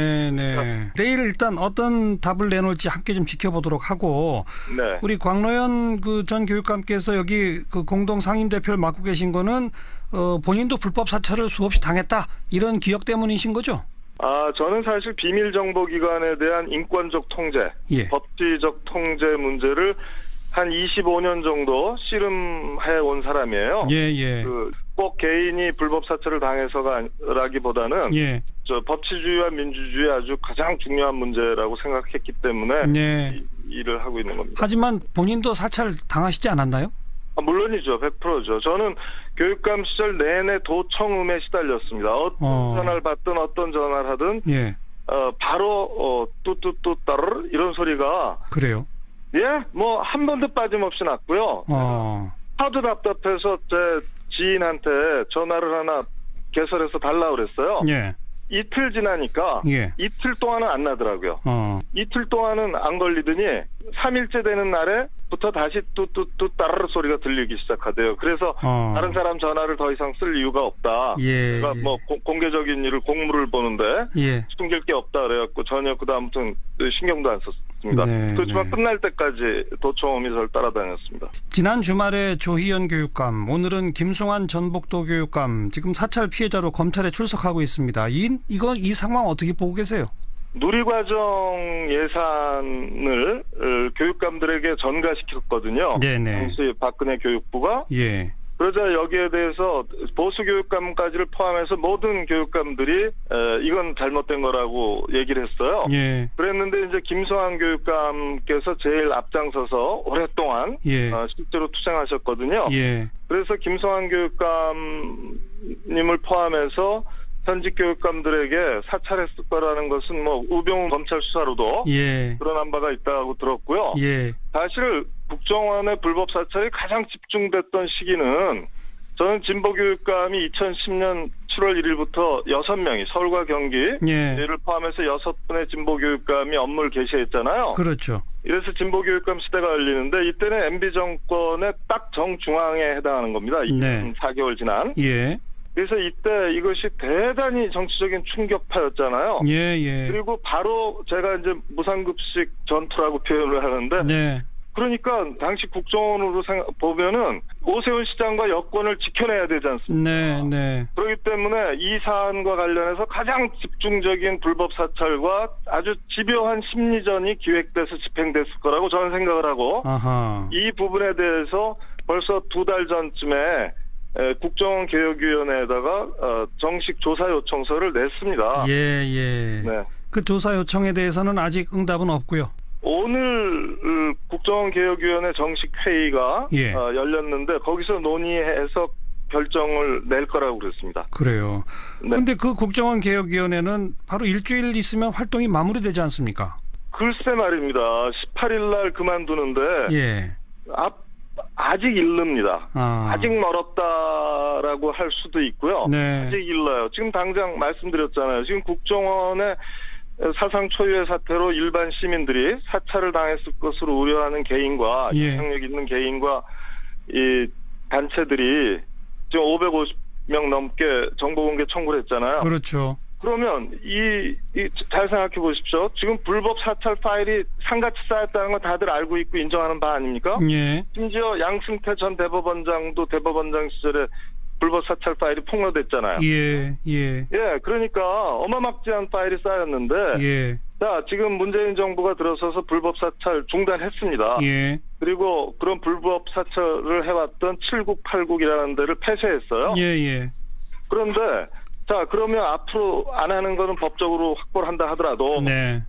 내일 일단 어떤 답을 내놓을지 함께 좀 지켜보도록 하고 우리 광노현 그 전 교육감께서 여기 그 공동 상임대표를 맡고 계신 거는 본인도 불법 사찰을 수없이 당했다 이런 기억 때문이신 거죠? 저는 사실 비밀정보기관에 대한 인권적 통제, 법치적 통제 문제를 한 25년 정도 씨름해 온 사람이에요. 꼭 개인이 불법 사찰을 당해서라기보다는 법치주의와 민주주의 아주 가장 중요한 문제라고 생각했기 때문에 일을 하고 있는 겁니다. 하지만 본인도 사찰 당하시지 않았나요? 물론이죠. 100%죠. 저는 교육감 시절 내내 도청음에 시달렸습니다. 어떤 전화를 받든 어떤 전화를 하든 바로 뚜뚜뚜 따르르 이런 소리가 그래요? 뭐 한 번도 빠짐없이 났고요. 하도 답답해서 제 지인한테 전화를 하나 개설해서 달라고 그랬어요. 이틀 지나니까 이틀 동안은 안 나더라고요. 이틀 동안은 안 걸리더니 3일째 되는 날에부터 다시 뚜뚜뚜 따르르 소리가 들리기 시작하대요. 그래서 다른 사람 전화를 더 이상 쓸 이유가 없다. 그러니까 뭐 공개적인 일을 공무를 보는데 숨길 게 없다 그래갖고 전혀 그다음부터는 신경도 안 썼습니다. 그렇지만 끝날 때까지 도청음이 저를 따라다녔습니다. 지난 주말에 조희연 교육감, 오늘은 김승환 전북도 교육감 지금 사찰 피해자로 검찰에 출석하고 있습니다. 이 상황 어떻게 보고 계세요? 누리과정 예산을 교육감들에게 전가시켰거든요. 당시 박근혜 교육부가. 그러자 여기에 대해서 보수 교육감까지를 포함해서 모든 교육감들이 이건 잘못된 거라고 얘기를 했어요. 그랬는데 이제 김성환 교육감께서 제일 앞장서서 오랫동안 실제로 투쟁하셨거든요. 그래서 김성환 교육감님을 포함해서 현직 교육감들에게 사찰했을 거라는 것은 뭐 우병우 검찰 수사로도 드러난 바가 있다고 들었고요. 사실 국정원의 불법 사찰이 가장 집중됐던 시기는 저는 진보교육감이 2010년 7월 1일부터 6명이 서울과 경기를 포함해서 6분의 진보교육감이 업무를 개시했잖아요. 그렇죠. 이래서 진보교육감 시대가 열리는데 이때는 MB 정권의 딱 정중앙에 해당하는 겁니다. 4개월 지난. 그래서 이때 이것이 대단히 정치적인 충격파였잖아요. 그리고 바로 제가 이제 무상급식 전투라고 표현을 하는데 그러니까 당시 국정원으로 보면은 오세훈 시장과 여권을 지켜내야 되지 않습니까? 그렇기 때문에 이 사안과 관련해서 가장 집중적인 불법 사찰과 아주 집요한 심리전이 기획돼서 집행됐을 거라고 저는 생각을 하고 이 부분에 대해서 벌써 2달 전쯤에 국정원 개혁위원회에다가 정식 조사 요청서를 냈습니다. 그 조사 요청에 대해서는 아직 응답은 없고요. 오늘 국정원 개혁위원회 정식 회의가 열렸는데 거기서 논의해서 결정을 낼 거라고 그랬습니다. 그래요. 그런데 그 국정원 개혁위원회는 바로 일주일 있으면 활동이 마무리되지 않습니까? 글쎄 말입니다. 18일 날 그만두는데 아직 이릅니다. 아직 멀었다라고 할 수도 있고요. 네. 아직 일러요. 지금 당장 말씀드렸잖아요. 지금 국정원의 사상 초유의 사태로 일반 시민들이 사찰을 당했을 것으로 우려하는 개인과 영향력 있는 개인과 이 단체들이 지금 550명 넘게 정보공개 청구를 했잖아요. 그렇죠. 그러면 잘 생각해 보십시오. 지금 불법 사찰 파일이 산같이 쌓였다는 건 다들 알고 있고 인정하는 바 아닙니까? 예. 심지어 양승태 전 대법원장도 대법원장 시절에 불법 사찰 파일이 폭로됐잖아요. 예. 그러니까 어마막지한 파일이 쌓였는데, 예. 자, 지금 문재인 정부가 들어서서 불법 사찰 중단했습니다. 예. 그리고 그런 불법 사찰을 해왔던 7국8국이라는 데를 폐쇄했어요. 예. 그런데 자, 그러면 앞으로 안 하는 거는 법적으로 확보를 한다 하더라도, 네.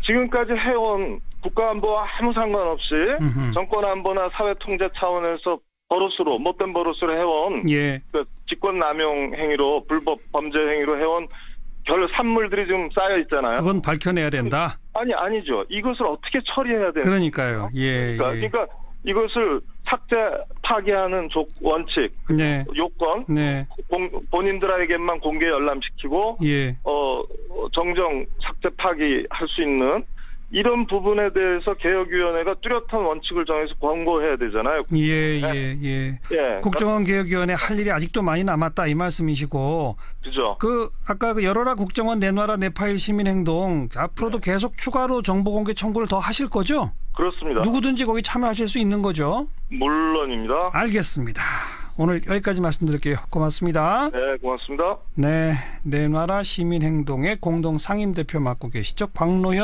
지금까지 해온 국가안보와 아무 상관없이 정권안보나 사회통제 차원에서 버릇으로, 못된 버릇으로 해온 그 직권남용 행위로, 불법 범죄 행위로 해온 결 산물들이 지금 쌓여 있잖아요. 그건 밝혀내야 된다? 아니죠. 이것을 어떻게 처리해야 되는 그러니까요. 그러니까 이것을 삭제, 파기하는 원칙, 요건, 본인들에게만 공개 열람시키고, 정정 삭제, 파기할 수 있는 이런 부분에 대해서 개혁위원회가 뚜렷한 원칙을 정해서 권고해야 되잖아요. 국정원 개혁위원회 할 일이 아직도 많이 남았다 이 말씀이시고, 그죠? 아까 열어라 국정원 내놔라 내 파일 시민행동 앞으로도 계속 추가로 정보공개 청구를 더 하실 거죠? 그렇습니다. 누구든지 거기 참여하실 수 있는 거죠? 물론입니다. 알겠습니다. 오늘 여기까지 말씀드릴게요. 고맙습니다. 네, 고맙습니다. 네, 내놔라 시민행동의 공동 상임대표 맡고 계시죠? 광노현